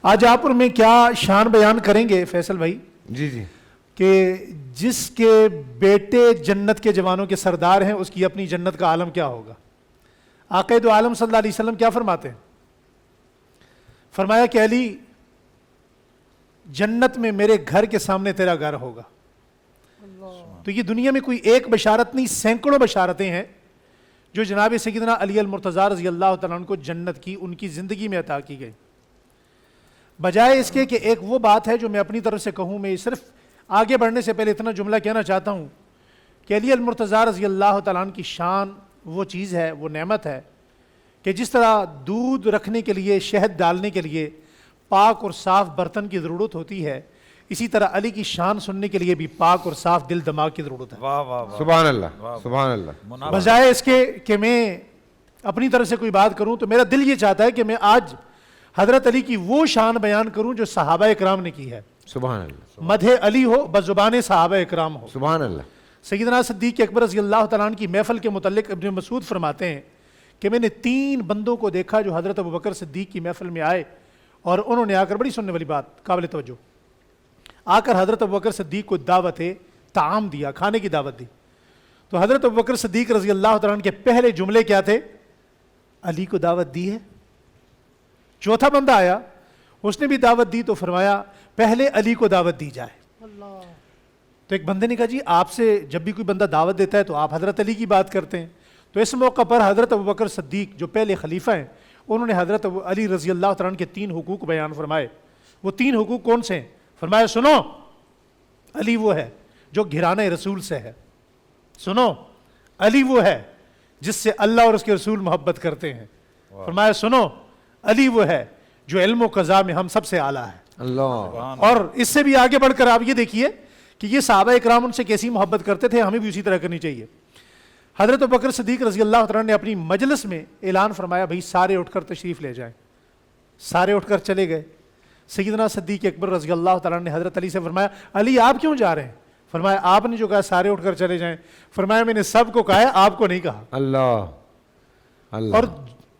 آج آپ اور میں کیا شان بیان کریں گے فیصل بھائی, جی کہ جس کے بیٹے جنت کے جوانوں کے سردار ہیں, اس کی اپنی جنت کا عالم کیا ہوگا. آقا دو عالم صلی اللہ علیہ وسلم کیا فرماتے ہیں؟ فرمایا کہ علی جنت میں میرے گھر کے سامنے تیرا گھر ہوگا. تو یہ دنیا میں کوئی ایک بشارت نہیں, سینکڑوں بشارتیں ہیں جو جناب سیدنا علی المرتضیٰ رضی اللہ تعالیٰ عنہ کو جنت کی ان کی زندگی میں عطا کی گئی. بجائے اس کے کہ ایک وہ بات ہے جو میں اپنی طرف سے کہوں, میں صرف آگے بڑھنے سے پہلے اتنا جملہ کہنا چاہتا ہوں کہ علی المرتضیٰ رضی اللہ تعالیٰ عنہ کی شان وہ چیز ہے، وہ نعمت ہے کہ جس طرح دودھ رکھنے کے لیے، شہد ڈالنے کے لیے پاک اور صاف برتن کی ضرورت ہوتی ہے، اسی طرح علی کی شان سننے کے لیے بھی پاک اور صاف دل دماغ کی ضرورت ہے۔ واہ واہ واہ، سبحان اللہ، سبحان اللہ۔ بجائے اس کے کہ میں اپنی طرف سے کوئی بات کروں تو میرا دل یہ چاہتا ہے کہ میں آج حضرت علی کی وہ شان بیان کروں جو صحابہ اکرام نے کی ہے۔ سبحان اللہ، مدح علی ہو بزبان صحابہ اکرام ہو۔ سبحان اللہ۔ سیدنا صدیق اکبر رضی اللہ تعالیٰ عنہ کی محفل کے متعلق ابن مسعود فرماتے ہیں کہ میں نے 3 بندوں کو دیکھا جو حضرت ابوبکر صدیق کی محفل میں آئے اور انہوں نے آ کر، بڑی سننے والی بات، قابل توجہ، آ کر حضرت ابوبکر صدیق کو دعوت طعام دیا، کھانے کی دعوت دی۔ تو حضرت ابوبکر صدیق رضی اللہ تعالیٰ عنہ کے پہلے جملے کیا تھے؟ علی کو دعوت دی ہے۔ چوتھا بندہ آیا، اس نے بھی دعوت دی، تو فرمایا پہلے علی کو دعوت دی جائے۔ تو ایک بندے نے کہا جی آپ سے جب بھی کوئی بندہ دعوت دیتا ہے تو آپ حضرت علی کی بات کرتے ہیں۔ تو اس موقع پر حضرت ابوبکر صدیق جو پہلے خلیفہ ہیں، انہوں نے حضرت علی رضی اللہ تعالیٰ عنہ کے 3 حقوق بیان فرمائے۔ وہ 3 حقوق کون سے ہیں؟ فرمایا سنو، علی وہ ہے جو گھرانہ رسول سے ہے، سنو علی وہ ہے جس سے اللہ اور اس کے رسول محبت کرتے ہیں، فرمایا سنو علی وہ ہے جو علم و قضاء میں ہم سب سے اعلیٰ ہے۔ اللہ۔ اور اس سے بھی آگے بڑھ کر آپ یہ دیکھیے کہ یہ صحابہ اکرام ان سے کیسی محبت کرتے تھے، ہمیں بھی اسی طرح کرنی چاہیے۔ حضرت ابوبکر صدیق رضی اللہ تعالیٰ نے اپنی مجلس میں اعلان فرمایا بھائی سارے اٹھ کر تشریف لے جائیں۔ سارے اٹھ کر چلے گئے۔ سیدنا صدیق اکبر رضی اللہ تعالیٰ نے حضرت علی سے فرمایا علی آپ کیوں جا رہے ہیں؟ فرمایا آپ نے جو کہا سارے اٹھ کر چلے جائیں، فرمایا میں نے سب کو کہا ہے، آپ کو نہیں کہا۔ اللہ اللہ۔ اور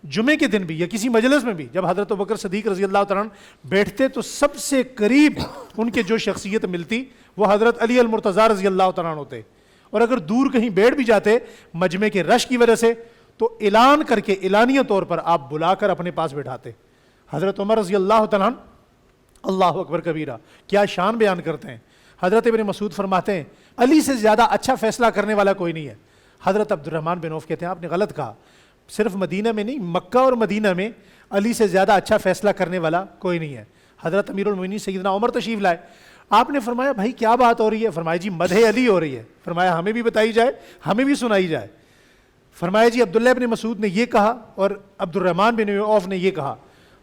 جمعے کے دن بھی یا کسی مجلس میں بھی جب حضرت ابوبکر صدیق رضی اللہ تعالیٰ بیٹھتے تو سب سے قریب ان کے جو شخصیت ملتی وہ حضرت علی المرتضیٰ رضی اللہ تعالیٰ ہوتے، اور اگر دور کہیں بیٹھ بھی جاتے مجمع کے رش کی وجہ سے تو اعلان کر کے اعلانیہ طور پر آپ بلا کر اپنے پاس بٹھاتے۔ حضرت عمر رضی اللہ تعالیٰ اللہ اکبر کبیرہ، کیا شان بیان کرتے ہیں۔ حضرت ابن مسعود فرماتے ہیں علی سے زیادہ اچھا فیصلہ کرنے والا کوئی نہیں ہے۔ حضرت عبد الرحمن بن عوف کہتے ہیں آپ نے غلط کہا، صرف مدینہ میں نہیں، مکہ اور مدینہ میں علی سے زیادہ اچھا فیصلہ کرنے والا کوئی نہیں ہے۔ حضرت امیر المومنین سیدنا عمر تشریف لائے، آپ نے فرمایا بھائی کیا بات ہو رہی ہے؟ فرمایا جی مدح علی ہو رہی ہے۔ فرمایا ہمیں بھی بتائی جائے، ہمیں بھی سنائی جائے۔ فرمایا جی عبداللہ ابن مسعود نے یہ کہا اور عبد الرحمن بن عوف نے یہ کہا۔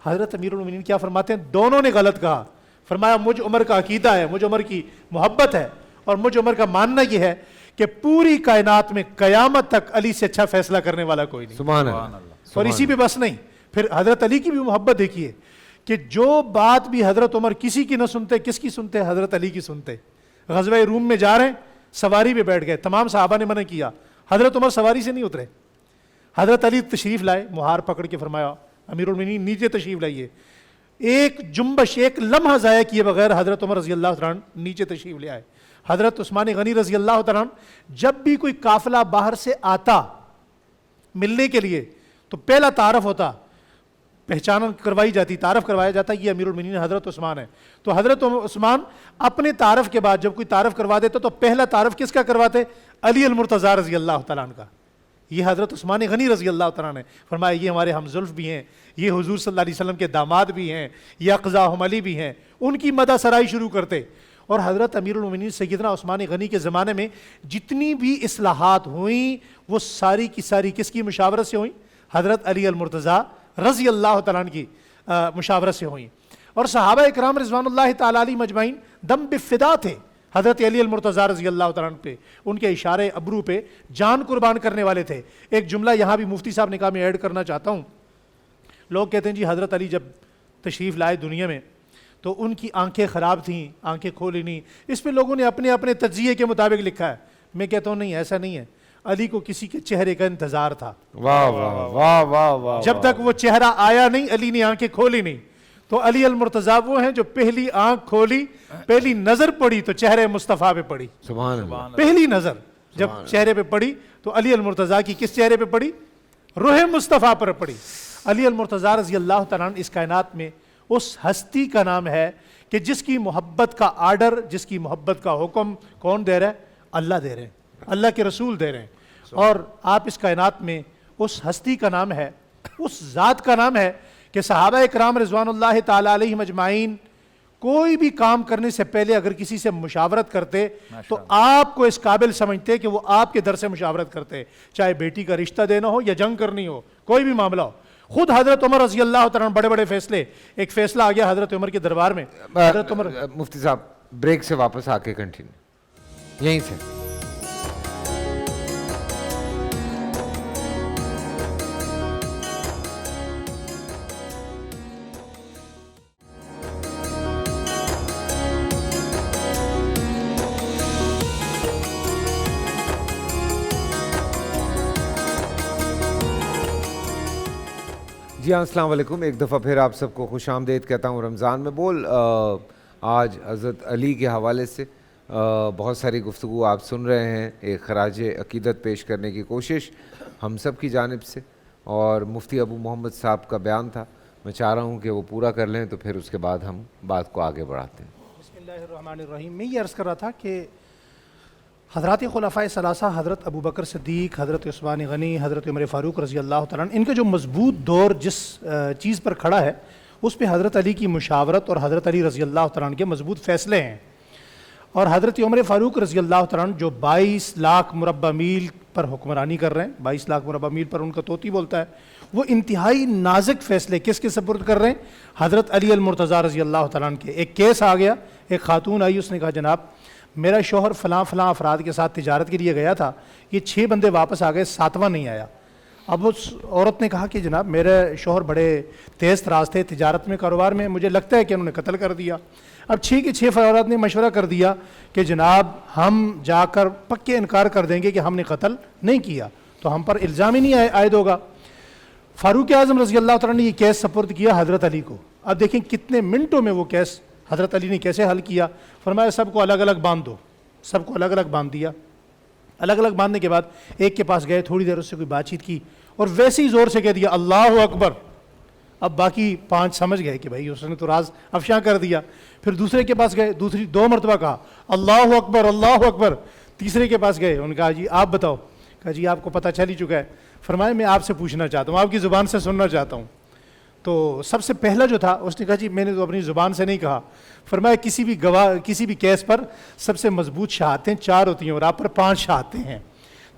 حضرت امیر المومنین کیا فرماتے ہیں؟ دونوں نے غلط کہا۔ فرمایا مجھ عمر کا عقیدہ ہے، مجھ عمر کی محبت ہے، اور مجھ عمر کا ماننا یہ ہے کہ پوری کائنات میں قیامت تک علی سے اچھا فیصلہ کرنے والا کوئی نہیں۔ سبحان اللہ۔ اور اسی پہ بس نہیں، پھر حضرت علی کی بھی محبت دیکھیے کہ جو بات بھی حضرت عمر کسی کی نہ سنتے، کس کی سنتے؟ حضرت علی کی سنتے۔ غزوہ روم میں جا رہے ہیں، سواری پہ بیٹھ گئے، تمام صحابہ نے منع کیا، حضرت عمر سواری سے نہیں اترے۔ حضرت علی تشریف لائے، مہار پکڑ کے فرمایا امیر المومنین نیچے تشریف لائیے۔ ایک جنبش، ایک لمحہ ضائع کیے بغیر حضرت عمر رضی اللہ تعالیٰ نیچے تشریف لے آئے۔ حضرت عثمان غنی رضی اللہ تعالیٰ جب بھی کوئی قافلہ باہر سے آتا ملنے کے لیے تو پہلا تعارف ہوتا، پہچان کروائی جاتی، تعارف کروایا جاتا یہ امیر المومنین حضرت عثمان ہے۔ تو حضرت عثمان اپنے تعارف کے بعد جب کوئی تعارف کروا دیتا تو پہلا تعارف کس کا کرواتے؟ علی المرتضیٰ رضی اللہ تعالیٰ عنہ کا۔ یہ حضرت عثمان غنی رضی اللہ تعالیٰ نے فرمایا یہ ہمارے ہم زلف بھی ہیں، یہ حضور صلی اللہ علیہ وسلم کے داماد بھی ہیں، یہ اقضاہم علی بھی ہیں۔ ان کی مدح سرائی شروع کرتے۔ اور حضرت امیر المومنین سیدنا عثمان غنی کے زمانے میں جتنی بھی اصلاحات ہوئیں وہ ساری کی ساری کس کی مشاورت سے ہوئیں؟ حضرت علی المرتضیٰ رضی اللہ تعالیٰ عنہ کی مشاورت سے ہوئیں۔ اور صحابہ اکرام رضوان اللہ تعالیٰ علیہ مجمعین دم بفدا تھے حضرت علی المرتضیٰ رضی اللہ تعالیٰ عنہ پہ، ان کے اشارے ابرو پہ جان قربان کرنے والے تھے۔ ایک جملہ یہاں بھی مفتی صاحب نے کہا میں ایڈ کرنا چاہتا ہوں۔ لوگ کہتے ہیں جی حضرت علی جب تشریف لائے دنیا میں تو ان کی آنکھیں خراب تھیں، آنکھیں کھولی نہیں۔ اس پہ لوگوں نے اپنے اپنے تجزیے کے مطابق لکھا ہے۔ میں کہتا ہوں نہیں، ایسا نہیں ہے۔ علی کو کسی کے چہرے کا انتظار تھا۔ واہ واہ واہ واہ واہ۔ جب تک وہ چہرہ آیا نہیں علی نے آنکھیں کھولی نہیں۔ تو علی المرتضیٰ وہ ہیں جو پہلی آنکھ کھولی، پہلی نظر پڑی تو چہرے مصطفیٰ پہ پڑی۔ سبحان اللہ۔ پہلی نظر جب چہرے پہ پڑی تو علی المرتضیٰ کی کس چہرے پہ پڑی؟ روح مصطفیٰ پر پڑی۔ علی المرتضیٰ رضی اللہ تعالیٰ عنہ اس کائنات میں اس ہستی کا نام ہے کہ جس کی محبت کا آرڈر، جس کی محبت کا حکم کون دے رہا ہے؟ اللہ دے رہے ہیں، اللہ کے رسول دے رہے ہیں۔ اور آپ اس کائنات میں اس ہستی کا نام ہے، اس ذات کا نام ہے کہ صحابہ اکرام رضوان اللہ تعالیٰ علیہ مجمعین کوئی بھی کام کرنے سے پہلے اگر کسی سے مشاورت کرتے تو آپ کو اس قابل سمجھتے کہ وہ آپ کے در سے مشاورت کرتے، چاہے بیٹی کا رشتہ دینا ہو یا جنگ کرنی ہو، کوئی بھی معاملہ ہو. خود حضرت عمر رضی اللہ تعالیٰ بڑے بڑے فیصلے، ایک فیصلہ آ گیا حضرت عمر کے دربار میں. حضرت عمر مفتی صاحب بریک سے واپس آ کے کنٹینیو یہیں سے. جی ہاں السلام علیکم، ایک دفعہ پھر آپ سب کو خوش آمدید کہتا ہوں. رمضان میں بول آج حضرت علی کے حوالے سے بہت ساری گفتگو آپ سن رہے ہیں. ایک خراج عقیدت پیش کرنے کی کوشش ہم سب کی جانب سے، اور مفتی ابو محمد صاحب کا بیان تھا، میں چاہ رہا ہوں کہ وہ پورا کر لیں تو پھر اس کے بعد ہم بات کو آگے بڑھاتے ہیں. بسم اللہ الرحمن الرحیم. میں یہ عرض کر رہا تھا کہ حضرات خلفائے ثلاثہ، حضرت ابو بکر صدیق، حضرت عثمان غنی، حضرت عمر فاروق رضی اللہ تعالیٰ عنہ، ان کا جو مضبوط دور جس چیز پر کھڑا ہے اس پہ حضرت علی کی مشاورت اور حضرت علی رضی اللہ تعالیٰ عنہ کے مضبوط فیصلے ہیں. اور حضرت عمر فاروق رضی اللہ تعالیٰ عنہ جو 22 لاکھ مربع میل پر حکمرانی کر رہے ہیں، 22 لاکھ مربع میل پر ان کا طوطی بولتا ہے، وہ انتہائی نازک فیصلے کس کے سپرد کر رہے ہیں؟ حضرت علی المرتضیٰ رضی اللہ تعالیٰ عنہ کے. ایک کیس آ گیا، ایک خاتون آئی، اس نے کہا جناب میرا شوہر فلاں فلاں افراد کے ساتھ تجارت کے لیے گیا تھا، یہ 6 بندے واپس آ گئے، 7واں نہیں آیا. اب اس عورت نے کہا کہ جناب میرے شوہر بڑے تیز تراز تھے تجارت میں، کاروبار میں، مجھے لگتا ہے کہ انہوں نے قتل کر دیا. اب 6 کے 6 افراد نے مشورہ کر دیا کہ جناب ہم جا کر پکے انکار کر دیں گے کہ ہم نے قتل نہیں کیا، تو ہم پر الزام ہی نہیں عائد ہوگا. فاروق اعظم رضی اللہ تعالیٰ نے یہ کیس سپرد کیا حضرت علی کو. اب دیکھیں کتنے منٹوں میں وہ کیس حضرت علی نے کیسے حل کیا. فرمایا سب کو الگ الگ باندھ دو، سب کو الگ الگ باندھ دیا. الگ الگ باندھنے کے بعد ایک کے پاس گئے، تھوڑی دیر اس سے کوئی بات چیت کی اور ویسے ہی زور سے کہہ دیا اللہ اکبر. اب باقی 5 سمجھ گئے کہ بھائی اس نے تو راز افشاں کر دیا. پھر دوسرے کے پاس گئے، دوسری 2 مرتبہ کہا اللہ اکبر اللہ اکبر. تیسرے کے پاس گئے، انہوں نے کہا جی آپ بتاؤ. کہا جی آپ کو پتہ چل ہی چکا ہے. فرمایا میں آپ سے پوچھنا چاہتا ہوں، آپ کی زبان سے سننا چاہتا ہوں. تو سب سے پہلا جو تھا اس نے کہا جی میں نے تو اپنی زبان سے نہیں کہا. فرمایا کسی بھی کیس پر سب سے مضبوط شہادتیں 4 ہوتی ہیں اور آپ پر 5 شہادتیں ہیں.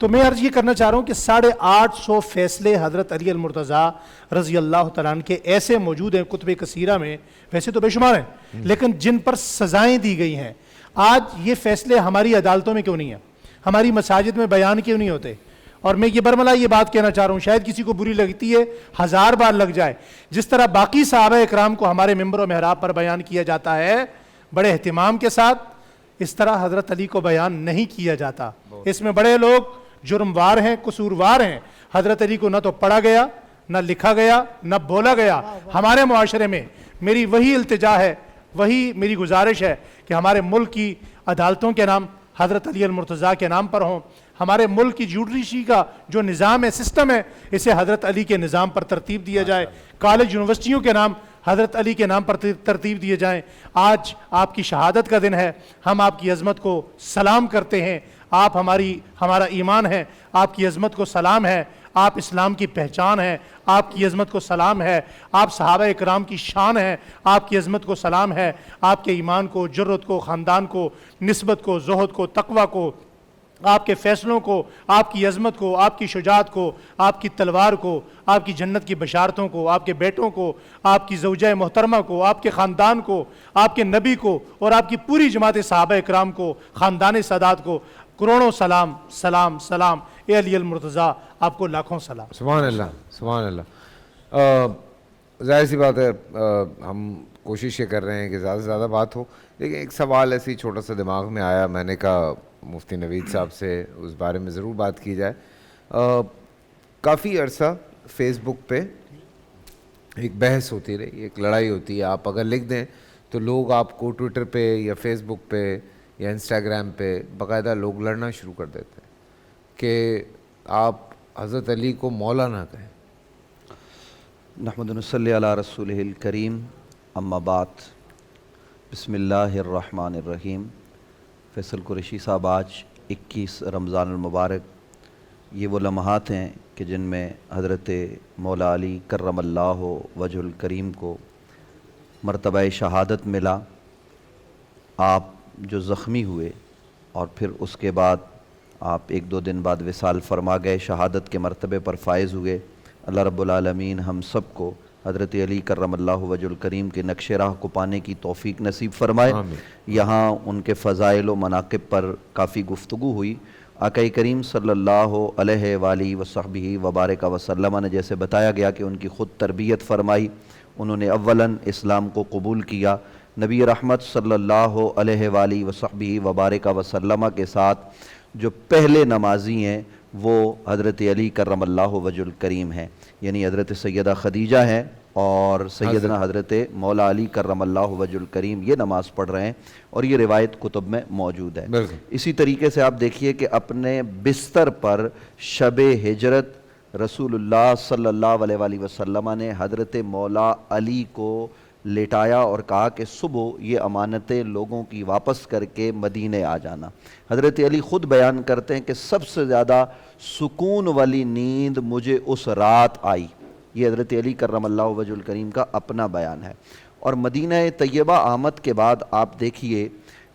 تو میں عرض یہ کرنا چاہ رہا ہوں کہ 850 فیصلے حضرت علی المرتضیٰ رضی اللہ تعالیٰ عنہ کے ایسے موجود ہیں کتب کثیرہ میں، ویسے تو بے شمار ہیں لیکن جن پر سزائیں دی گئی ہیں. آج یہ فیصلے ہماری عدالتوں میں کیوں نہیں ہیں؟ ہماری مساجد میں بیان کیوں نہیں ہوتے؟ اور میں یہ برملا یہ بات کہنا چاہ رہا ہوں، شاید کسی کو بری لگتی ہے، 1000 بار لگ جائے. جس طرح باقی صحابہ اکرام کو ہمارے ممبر و محراب پر بیان کیا جاتا ہے بڑے اہتمام کے ساتھ، اس طرح حضرت علی کو بیان نہیں کیا جاتا. اس میں بڑے لوگ جرموار ہیں، قصوروار ہیں. حضرت علی کو نہ تو پڑھا گیا، نہ لکھا گیا، نہ بولا گیا. ہمارے معاشرے میں میری وہی التجا ہے، وہی میری گزارش ہے کہ ہمارے ملک کی عدالتوں کے نام حضرت علی المرتضیٰ کے نام پر ہوں. ہمارے ملک کی جوڈیشری کا جو نظام ہے، سسٹم ہے، اسے حضرت علی کے نظام پر ترتیب دیا جائے. کالج یونیورسٹیوں کے نام حضرت علی کے نام پر ترتیب دیے جائیں. آج آپ کی شہادت کا دن ہے، ہم آپ کی عظمت کو سلام کرتے ہیں. آپ ہمارا ایمان ہے، آپ کی عظمت کو سلام ہے. آپ اسلام کی پہچان ہیں، آپ کی عظمت کو سلام ہے. آپ صحابہ اکرام کی شان ہیں، آپ کی عظمت کو سلام ہے. آپ کے ایمان کو، جرت کو، خاندان کو، نسبت کو، زہد کو، تقوی کو، آپ کے فیصلوں کو، آپ کی عظمت کو، آپ کی شجاعت کو، آپ کی تلوار کو، آپ کی جنت کی بشارتوں کو، آپ کے بیٹوں کو، آپ کی زوجہ محترمہ کو، آپ کے خاندان کو، آپ کے نبی کو اور آپ کی پوری جماعت صحابہ اکرام کو، خاندان سادات کو کروڑوں سلام سلام سلام. اے علی المرتضیٰ آپ کو لاکھوں سلام. سبحان اللہ سبحان اللہ. ظاہر سی بات ہے ہم کوشش یہ کر رہے ہیں کہ زیادہ سے زیادہ بات ہو، لیکن ایک سوال ایسی چھوٹا سا دماغ میں آیا، میں نے کہا مفتی نوید صاحب سے اس بارے میں ضرور بات کی جائے. کافی عرصہ فیس بک پہ ایک بحث ہوتی رہی، ایک لڑائی ہوتی ہے. آپ اگر لکھ دیں تو لوگ آپ کو ٹویٹر پہ یا فیس بک پہ یا انسٹاگرام پہ باقاعدہ لوگ لڑنا شروع کر دیتے ہیں کہ آپ حضرت علی کو مولا نہ کہیں. نحمد نصلی علی رسولہ الکریم، اما بعد. بسم اللہ الرحمن الرحیم. فیصل قریشی صاحب، آج 21 رمضان المبارک، یہ وہ لمحات ہیں کہ جن میں حضرت مولا علی کرم اللہ وجہ الکریم کو مرتبہ شہادت ملا. آپ جو زخمی ہوئے اور پھر اس کے بعد آپ 1-2 دن بعد وصال فرما گئے، شہادت کے مرتبے پر فائز ہوئے، اللہ رب العالمین ہم سب کو حضرت علی کرم اللہ وجہ الکریم کے نقش راہ کو پانے کی توفیق نصیب فرمائے۔ یہاں ان کے فضائل و مناقب پر کافی گفتگو ہوئی۔ آقا کریم صلی اللہ علیہ وآلہ وصحبہ وبارک وسلم نے جیسے بتایا گیا کہ ان کی خود تربیت فرمائی، انہوں نے اولاً اسلام کو قبول کیا، نبی رحمت صلی اللہ علیہ وآلہ وصحبہ وبارک وسلم کے ساتھ جو پہلے نمازی ہیں وہ حضرت علی کرم اللہ وجہ الکریم ہیں، یعنی حضرت سیدہ خدیجہ ہیں اور سیدنا حضرت مولا علی کرم اللہ وجہ الکریم یہ نماز پڑھ رہے ہیں، اور یہ روایت کتب میں موجود ہے۔ اسی طریقے سے آپ دیکھیے کہ اپنے بستر پر شب ہجرت رسول اللہ صلی اللہ علیہ وآلہ وسلم نے حضرت مولا علی کو لیٹایا اور کہا کہ صبح یہ امانتیں لوگوں کی واپس کر کے مدینے آ جانا۔ حضرت علی خود بیان کرتے ہیں کہ سب سے زیادہ سکون والی نیند مجھے اس رات آئی، یہ حضرت علی کرم اللہ وجہ الکریم کا اپنا بیان ہے۔ اور مدینہ طیبہ آمد کے بعد آپ دیکھیے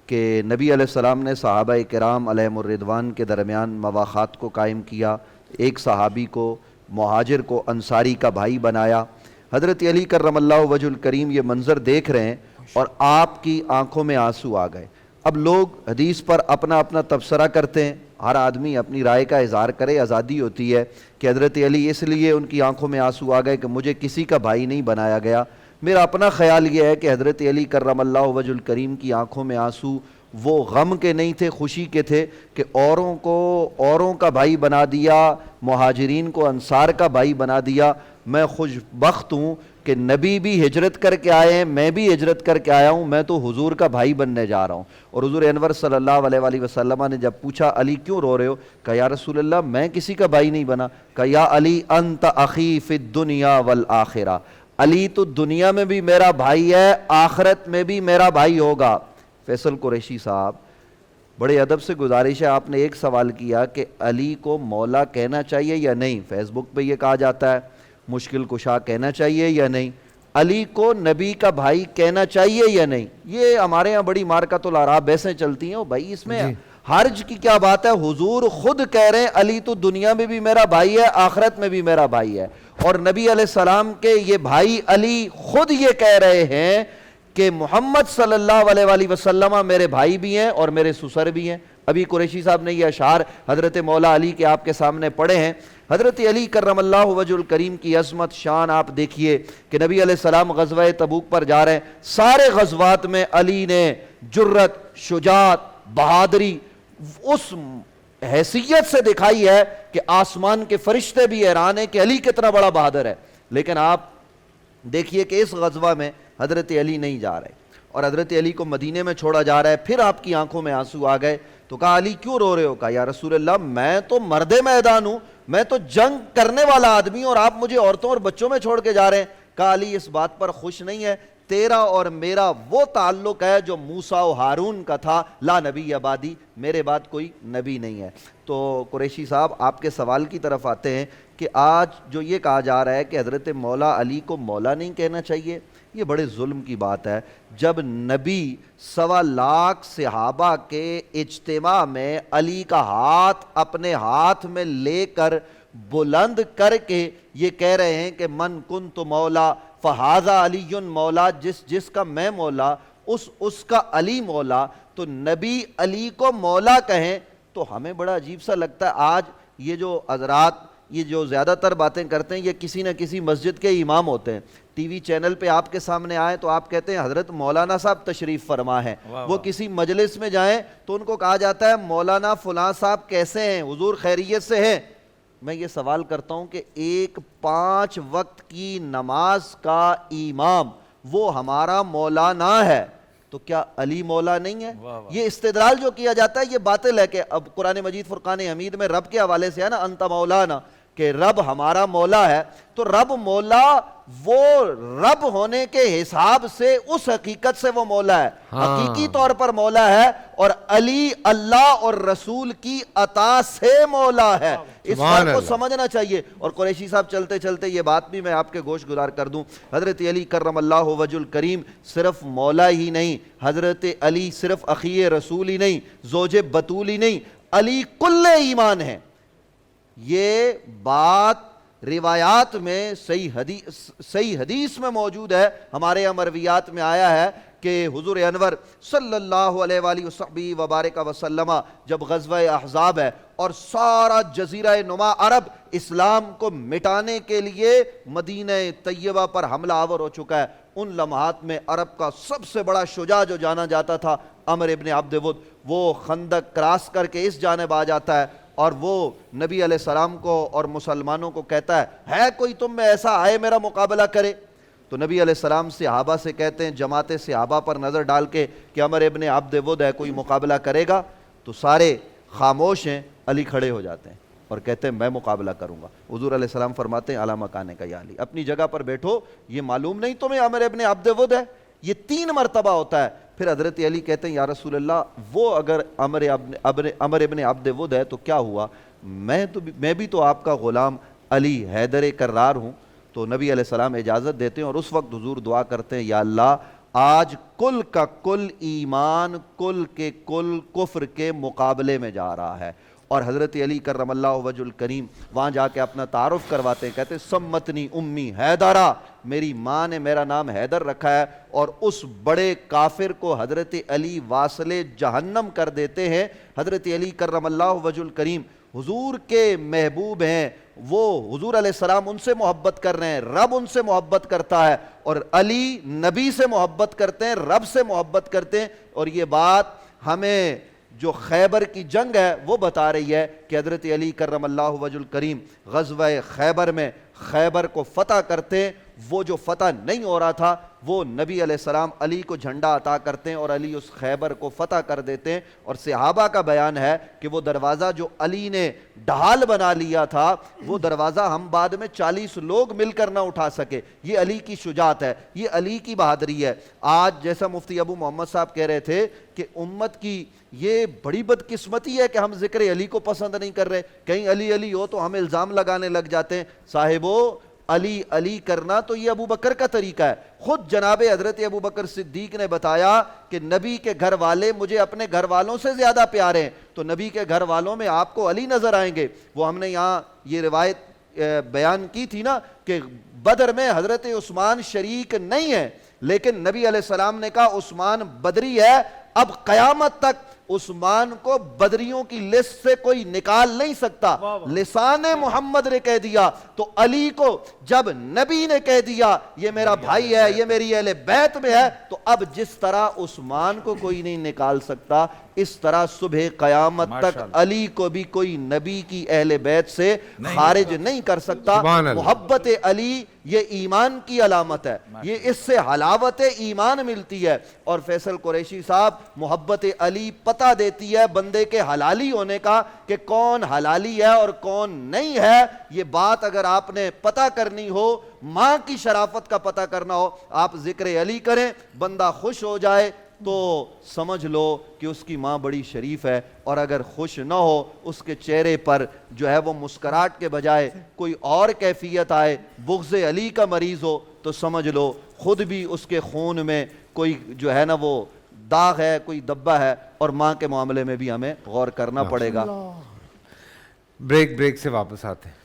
کہ نبی علیہ السلام نے صحابہ کرام علیہم الرضوان کے درمیان مواخات کو قائم کیا، ایک صحابی کو مہاجر کو انصاری کا بھائی بنایا۔ حضرت علی کرم اللہ وجہ الکریم یہ منظر دیکھ رہے ہیں اور آپ کی آنکھوں میں آنسو آ گئے۔ اب لوگ حدیث پر اپنا اپنا تبصرہ کرتے ہیں، ہر آدمی اپنی رائے کا اظہار کرے، آزادی ہوتی ہے کہ حضرت علی اس لیے ان کی آنکھوں میں آنسو آ گئے کہ مجھے کسی کا بھائی نہیں بنایا گیا۔ میرا اپنا خیال یہ ہے کہ حضرت علی کرم اللہ وجہ الکریم کی آنکھوں میں آنسو وہ غم کے نہیں تھے، خوشی کے تھے کہ اوروں کا بھائی بنا دیا، مہاجرین کو انصار کا بھائی بنا دیا۔ میں خوش بخت ہوں کہ نبی بھی ہجرت کر کے آئے ہیں، میں بھی ہجرت کر کے آیا ہوں، میں تو حضور کا بھائی بننے جا رہا ہوں۔ اور حضور انور صلی اللہ علیہ وآلہ وسلم نے جب پوچھا علی کیوں رو رہے ہو، کہا یا رسول اللہ میں کسی کا بھائی نہیں بنا، کہا یا علی انت اخی فی الدنیا والآخرہ، علی تو دنیا میں بھی میرا بھائی ہے، آخرت میں بھی میرا بھائی ہوگا۔ فیصل قریشی صاحب بڑے ادب سے گزارش ہے، آپ نے ایک سوال کیا کہ علی کو مولا کہنا چاہیے یا نہیں، فیس بک پہ یہ کہا جاتا ہے مشکل کشا کہنا چاہیے یا نہیں، علی کو نبی کا بھائی کہنا چاہیے یا نہیں، یہ ہمارے ہاں بڑی مارکۃ العرب بحثیں چلتی ہیں۔ بھائی اس میں حرج کی کیا بات ہے، حضور خود کہہ رہے ہیں علی تو دنیا میں بھی میرا بھائی ہے، آخرت میں بھی میرا بھائی ہے، اور نبی علیہ السلام کے یہ بھائی علی خود یہ کہہ رہے ہیں کہ محمد صلی اللہ علیہ وآلہ وسلم میرے بھائی بھی ہیں اور میرے سسر بھی ہیں۔ ابھی قریشی صاحب نے یہ اشعار حضرت مولا علی کے آپ کے سامنے پڑھے ہیں۔ حضرت علی کرم اللہ وجہ الکریم کی عظمت شان آپ دیکھیے کہ نبی علیہ السلام غزوہ تبوک پر جا رہے ہیں، سارے غزوات میں علی نے جرت، شجاعت، بہادری اس حیثیت سے دکھائی ہے کہ آسمان کے فرشتے بھی حیران ہیں کہ علی کتنا بڑا بہادر ہے۔ لیکن آپ دیکھیے کہ اس غزوہ میں حضرت علی نہیں جا رہے اور حضرت علی کو مدینے میں چھوڑا جا رہا ہے، پھر آپ کی آنکھوں میں آنسو آ گئے تو کہا علی کیوں رو رہے ہو، کہا یا رسول اللہ میں تو مرد میدان ہوں، میں تو جنگ کرنے والا آدمی ہوں اور آپ مجھے عورتوں اور بچوں میں چھوڑ کے جا رہے ہیں۔ کہا علی اس بات پر خوش نہیں ہے، تیرا اور میرا وہ تعلق ہے جو موسیٰ و ہارون کا تھا، لا نبی بعدی، میرے بعد کوئی نبی نہیں ہے۔ تو قریشی صاحب آپ کے سوال کی طرف آتے ہیں کہ آج جو یہ کہا جا رہا ہے کہ حضرت مولا علی کو مولا نہیں کہنا چاہیے، یہ بڑے ظلم کی بات ہے۔ جب نبی 1.25 لاکھ صحابہ کے اجتماع میں علی کا ہاتھ اپنے ہاتھ میں لے کر بلند کر کے یہ کہہ رہے ہیں کہ من کنت مولا فہذا علی مولا، جس کا میں مولا اس کا علی مولا، تو نبی علی کو مولا کہیں تو ہمیں بڑا عجیب سا لگتا ہے۔ آج یہ جو حضرات یہ جو زیادہ تر باتیں کرتے ہیں یہ کسی نہ کسی مسجد کے امام ہوتے ہیں، ٹی وی چینل پہ آپ کے سامنے آئیں تو آپ کہتے ہیں حضرت مولانا صاحب تشریف فرما ہے، وہ کسی مجلس میں جائیں تو ان کو کہا جاتا ہے مولانا فلاں صاحب کیسے ہیں، حضور خیریت سے ہیں۔ میں یہ سوال کرتا ہوں کہ ایک 5 وقت کی نماز کا امام وہ ہمارا مولانا ہے تو کیا علی مولا نہیں ہے؟ یہ استدلال جو کیا جاتا ہے یہ باطل ہے کہ اب قرآن مجید فرقان حمید میں رب کے حوالے سے ہے نا انت مولانا، کہ رب ہمارا مولا ہے، تو رب مولا وہ رب ہونے کے حساب سے اس حقیقت سے وہ مولا ہے، حقیقی طور پر مولا ہے، اور علی اللہ اور رسول کی عطا سے مولا ہے۔ اس بات کو سمجھنا چاہیے۔ اور قریشی صاحب چلتے چلتے یہ بات بھی میں آپ کے گوش گزار کر دوں، حضرت علی کرم اللہ وجہ الکریم صرف مولا ہی نہیں، حضرت علی صرف اخی رسول ہی نہیں، زوج بطول ہی نہیں، علی کل ایمان ہے۔ یہ بات روایات میں صحیح حدیث میں موجود ہے، ہمارے یہاں مرویات میں آیا ہے کہ حضور انور صلی اللہ علیہ وآلہ وسلم وبارک وسلم جب غزوہ احزاب ہے اور سارا جزیرہ نما عرب اسلام کو مٹانے کے لیے مدینہ طیبہ پر حملہ آور ہو چکا ہے، ان لمحات میں عرب کا سب سے بڑا شجاع جو جانا جاتا تھا عمر ابن عبد ود، وہ خندق کراس کر کے اس جانب آ جاتا ہے اور وہ نبی علیہ السلام کو اور مسلمانوں کو کہتا ہے کوئی تم میں ایسا آئے میرا مقابلہ کرے؟ تو نبی علیہ السلام صحابہ سے کہتے ہیں، جماعت صحابہ پر نظر ڈال کے کہ عمر ابن عبد ود ہے، کوئی مقابلہ کرے گا؟ تو سارے خاموش ہیں، علی کھڑے ہو جاتے ہیں اور کہتے ہیں میں مقابلہ کروں گا۔ حضور علیہ السلام فرماتے ہیں اعلیٰ مکانے کا یا علی، اپنی جگہ پر بیٹھو، یہ معلوم نہیں تمہیں عمر ابن عبد ود ہے؟ یہ 3 مرتبہ ہوتا ہے۔ پھر حضرت علی کہتے ہیں یا رسول اللہ، وہ اگر عمر ابن عبد ود ہے تو کیا ہوا؟ میں بھی تو آپ کا غلام علی حیدر کرار ہوں۔ تو نبی علیہ السلام اجازت دیتے ہیں اور اس وقت حضور دعا کرتے ہیں یا اللہ آج کل کا کل ایمان کل کے کل کفر کے مقابلے میں جا رہا ہے۔ اور حضرت علی کرم اللہ وجہ الکریم وہاں جا کے اپنا تعارف کرواتے ہیں، کہتے ہیں سمتنی امی حیدرہ، میری ماں نے میرا نام حیدر رکھا ہے، اور اس بڑے کافر کو حضرت علی واصل جہنم کر دیتے ہیں۔ حضرت علی کرم اللہ وجہ الکریم حضور کے محبوب ہیں، وہ حضور علیہ السلام ان سے محبت کر رہے ہیں، رب ان سے محبت کرتا ہے، اور علی نبی سے محبت کرتے ہیں، رب سے محبت کرتے ہیں۔ اور یہ بات ہمیں جو خیبر کی جنگ ہے وہ بتا رہی ہے کہ حضرت علی کرم اللہ وجہ الکریم غزوہ خیبر میں خیبر کو فتح کرتے، وہ جو فتح نہیں ہو رہا تھا وہ نبی علیہ السلام علی کو جھنڈا عطا کرتے ہیں اور علی اس خیبر کو فتح کر دیتے ہیں۔ اور صحابہ کا بیان ہے کہ وہ دروازہ جو علی نے ڈھال بنا لیا تھا، وہ دروازہ ہم بعد میں 40 لوگ مل کر نہ اٹھا سکے۔ یہ علی کی شجاعت ہے، یہ علی کی بہادری ہے۔ آج جیسا مفتی ابو محمد صاحب کہہ رہے تھے کہ امت کی یہ بڑی بدقسمتی ہے کہ ہم ذکر علی کو پسند نہیں کر رہے، کہیں علی علی ہو تو ہم الزام لگانے لگ جاتے ہیں۔ صاحبو، علی علی کرنا تو یہ ابو بکر کا طریقہ ہے۔ خود جناب حضرت ابو بکر صدیق نے بتایا کہ نبی کے گھر والے مجھے اپنے گھر والوں سے زیادہ پیارے ہیں، تو نبی کے گھر والوں میں آپ کو علی نظر آئیں گے۔ وہ ہم نے یہاں یہ روایت بیان کی تھی نا کہ بدر میں حضرت عثمان شریک نہیں ہے، لیکن نبی علیہ السلام نے کہا عثمان بدری ہے، اب قیامت تک عثمان کو بدریوں کی لسٹ سے کوئی نکال نہیں سکتا۔ لسان محمد نے کہہ دیا تو علی کو جب نبی نے کہہ دیا یہ میرا بھائی ہے، یہ میری اہل بیت میں ہے، تو اب جس طرح عثمان کو کوئی نہیں نکال سکتا، اس طرح صبح قیامت تک علی کو بھی کوئی نبی کی اہل بیت سے خارج نہیں کر سکتا۔ محبت علی یہ ایمان کی علامت ہے، یہ اس سے حلاوت ایمان ملتی ہے۔ اور فیصل قریشی صاحب محبت علی پتہ دیتی ہے بندے کے حلالی ہونے کا کہ کون حلالی ہے اور کون نہیں ہے۔ یہ بات اگر آپ نے پتہ کرنی ہو، ماں کی شرافت کا پتہ کرنا ہو، آپ ذکر علی کریں، بندہ خوش ہو جائے تو سمجھ لو کہ اس کی ماں بڑی شریف ہے، اور اگر خوش نہ ہو، اس کے چہرے پر جو ہے وہ مسکراہٹ کے بجائے کوئی اور کیفیت آئے، بغض علی کا مریض ہو، تو سمجھ لو خود بھی اس کے خون میں کوئی جو ہے نا وہ داغ ہے، کوئی دبا ہے، اور ماں کے معاملے میں بھی ہمیں غور کرنا پڑے گا۔ بریک سے واپس آتے ہیں۔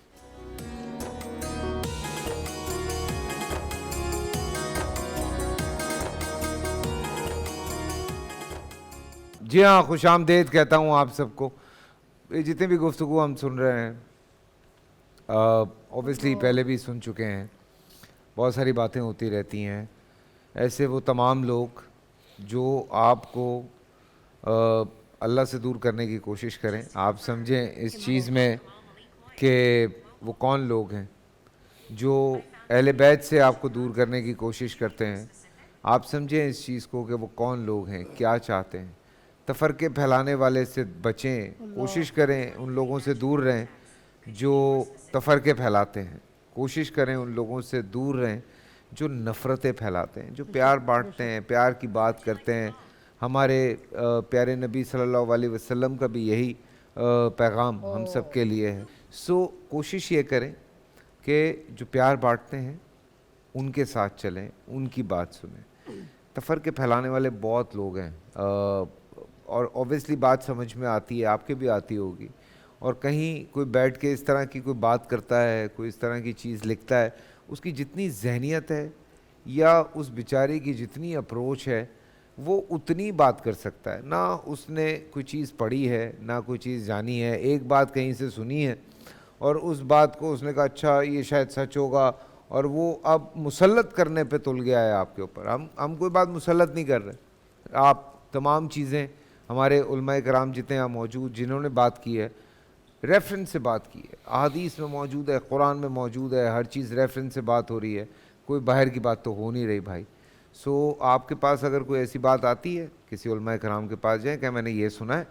جی ہاں، خوش آمدید کہتا ہوں آپ سب کو۔ یہ جتنے بھی گفتگو ہم سن رہے ہیں اوبیسلی پہلے بھی سن چکے ہیں، بہت ساری باتیں ہوتی رہتی ہیں۔ ایسے وہ تمام لوگ جو آپ کو اللہ سے دور کرنے کی کوشش کریں، آپ سمجھیں اس چیز میں کہ وہ کون لوگ ہیں۔ جو اہل بیت سے آپ کو دور کرنے کی کوشش کرتے ہیں، آپ سمجھیں اس چیز کو کہ وہ کون لوگ ہیں، کیا چاہتے ہیں۔ تفرقے پھیلانے والے سے بچیں، کوشش کریں ان لوگوں سے دور رہیں جو تفرقے پھیلاتے ہیں، کوشش کریں ان لوگوں سے دور رہیں جو نفرتیں پھیلاتے ہیں، جو پیار بانٹتے ہیں، پیار کی بات کرتے ہیں۔ ہمارے پیارے نبی صلی اللہ علیہ وسلم کا بھی یہی پیغام ہم سب کے لیے ہے۔ سو کوشش یہ کریں کہ جو پیار بانٹتے ہیں ان کے ساتھ چلیں، ان کی بات سنیں۔ تفرقے پھیلانے والے بہت لوگ ہیں، اور اوبیسلی بات سمجھ میں آتی ہے، آپ کے بھی آتی ہوگی، اور کہیں کوئی بیٹھ کے اس طرح کی کوئی بات کرتا ہے، کوئی اس طرح کی چیز لکھتا ہے، اس کی جتنی ذہنیت ہے یا اس بیچارے کی جتنی اپروچ ہے وہ اتنی بات کر سکتا ہے۔ نہ اس نے کوئی چیز پڑھی ہے، نہ کوئی چیز جانی ہے، ایک بات کہیں سے سنی ہے اور اس بات کو اس نے کہا اچھا یہ شاید سچ ہوگا، اور وہ اب مسلط کرنے پہ تل گیا ہے آپ کے اوپر۔ ہم کوئی بات مسلط نہیں کر رہے، آپ تمام چیزیں ہمارے علماء کرام جتنے یہاں موجود جنہوں نے بات کی ہے ریفرنس سے بات کی ہے، احادیث میں موجود ہے، قرآن میں موجود ہے، ہر چیز ریفرنس سے بات ہو رہی ہے، کوئی باہر کی بات تو ہو نہیں رہی بھائی۔ سو آپ کے پاس اگر کوئی ایسی بات آتی ہے کسی علماء کرام کے پاس جائیں کہ میں نے یہ سنا ہے،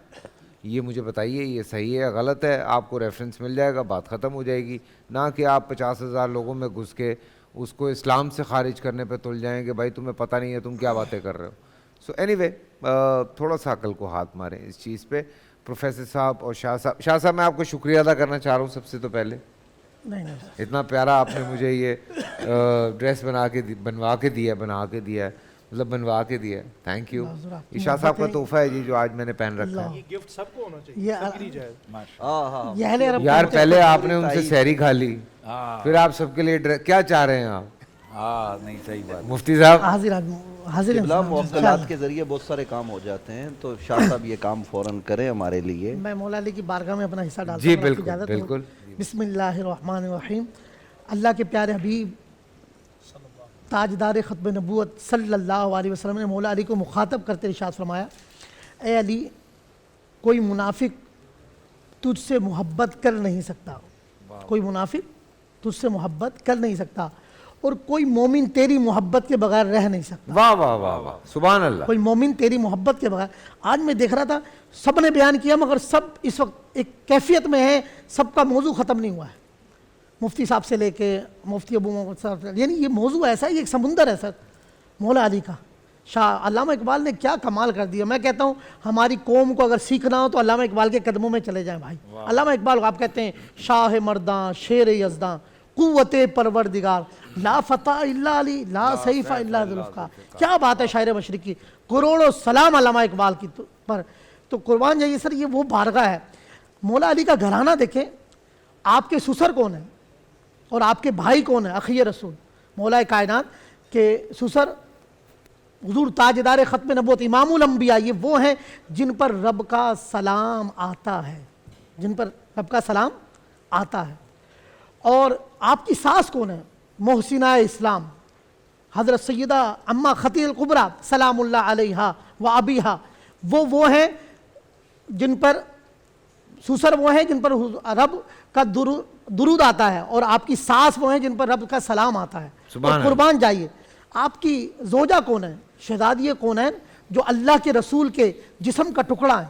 یہ مجھے بتائیے یہ صحیح ہے غلط ہے، آپ کو ریفرنس مل جائے گا، بات ختم ہو جائے گی۔ نہ کہ آپ 50,000 لوگوں میں گھس کے اس کو اسلام سے خارج کرنے پہ تل جائیں کہ بھائی تمہیں پتہ نہیں ہے تم کیا باتیں کر رہے ہو۔ سو اینی وے تھوڑا سا عقل کو ہاتھ ماریں اس چیز پہ۔ پروفیسر صاحب اور شاہ صاحب میں آپ کو شکریہ ادا کرنا چاہ رہا ہوں سب سے تو پہلے، اتنا پیارا آپ نے مجھے یہ ڈریس بنا کے دیا ہے، مطلب بنوا کے دیا ہے، تھینک یو۔ یہ شاہ صاحب کا تحفہ ہے جی جو آج میں نے پہن رکھا ہے۔ یہ گفٹ سب کو ہونا چاہیے۔ یار پہلے آپ نے ان سے سحری کھا لی، پھر آپ سب کے لیے کیا چاہ رہے ہیں آپ؟ ہاں نہیں صحیح بات۔ مفتی صاحب حاضر معطلات کے ذریعے بہت سارے کام ہو جاتے ہیں، تو شاہ صاحب یہ کام فوراً کریں ہمارے لیے۔ میں مولا علی کی بارگاہ میں اپنا حصہ ڈالتا ہوں۔ جی بالکل بالکل۔ بسم اللہ الرحمن الرحیم۔ اللہ کے پیارے حبیب تاجدار ختم نبوت صلی اللہ علیہ وسلم نے مولا علی کو مخاطب کرتے ارشاد فرمایا، اے علی کوئی منافق تجھ سے محبت کر نہیں سکتا، کوئی منافق تجھ سے محبت کر نہیں سکتا، اور کوئی مومن تیری محبت کے بغیر رہ نہیں سکتا۔ واہ واہ واہ واہ سبحان اللہ۔ کوئی مومن تیری محبت کے بغیر۔ آج میں دیکھ رہا تھا سب نے بیان کیا مگر سب اس وقت ایک کیفیت میں ہے، سب کا موضوع ختم نہیں ہوا ہے، مفتی صاحب سے لے کے مفتی ابو محمد صاحب سے، یعنی یہ موضوع ایسا ہے، یہ ایک سمندر ہے سر مولا علی کا۔ شاہ علامہ اقبال نے کیا کمال کر دیا۔ میں کہتا ہوں ہماری قوم کو اگر سیکھنا ہو تو علامہ اقبال کے قدموں میں چلے جائیں بھائی۔ علامہ اقبال آپ کہتے ہیں شاہ مرداں شیر یزداں قوت پروردگار، لا فتح الا علی لا سیف الا ذوالفقار۔ کیا بات ہے شاعر مشرقی، کروڑوں سلام علامہ اقبال کی پر۔ تو قربان جائیے سر، یہ وہ بارگاہ ہے۔ مولا علی کا گھرانہ دیکھیں، آپ کے سسر کون ہیں اور آپ کے بھائی کون ہیں؟ اخی رسول مولا کائنات کے سسر حضور تاجدار ختم نبوت امام الانبیاء، یہ وہ ہیں جن پر رب کا سلام آتا ہے، جن پر رب کا سلام آتا ہے۔ اور آپ کی ساس کون ہے؟ محسنہ اسلام حضرت سیدہ اماں خطیب الکبریٰ سلام اللہ علیہا و ابیہا، وہ ہیں جن پر سسر وہ ہیں جن پر رب کا درود آتا ہے، اور آپ کی ساس وہ ہیں جن پر رب کا سلام آتا ہے۔ اور قربان جائیے آپ کی زوجہ کون ہے؟ شہزادی کون ہے جو اللہ کے رسول کے جسم کا ٹکڑا ہے۔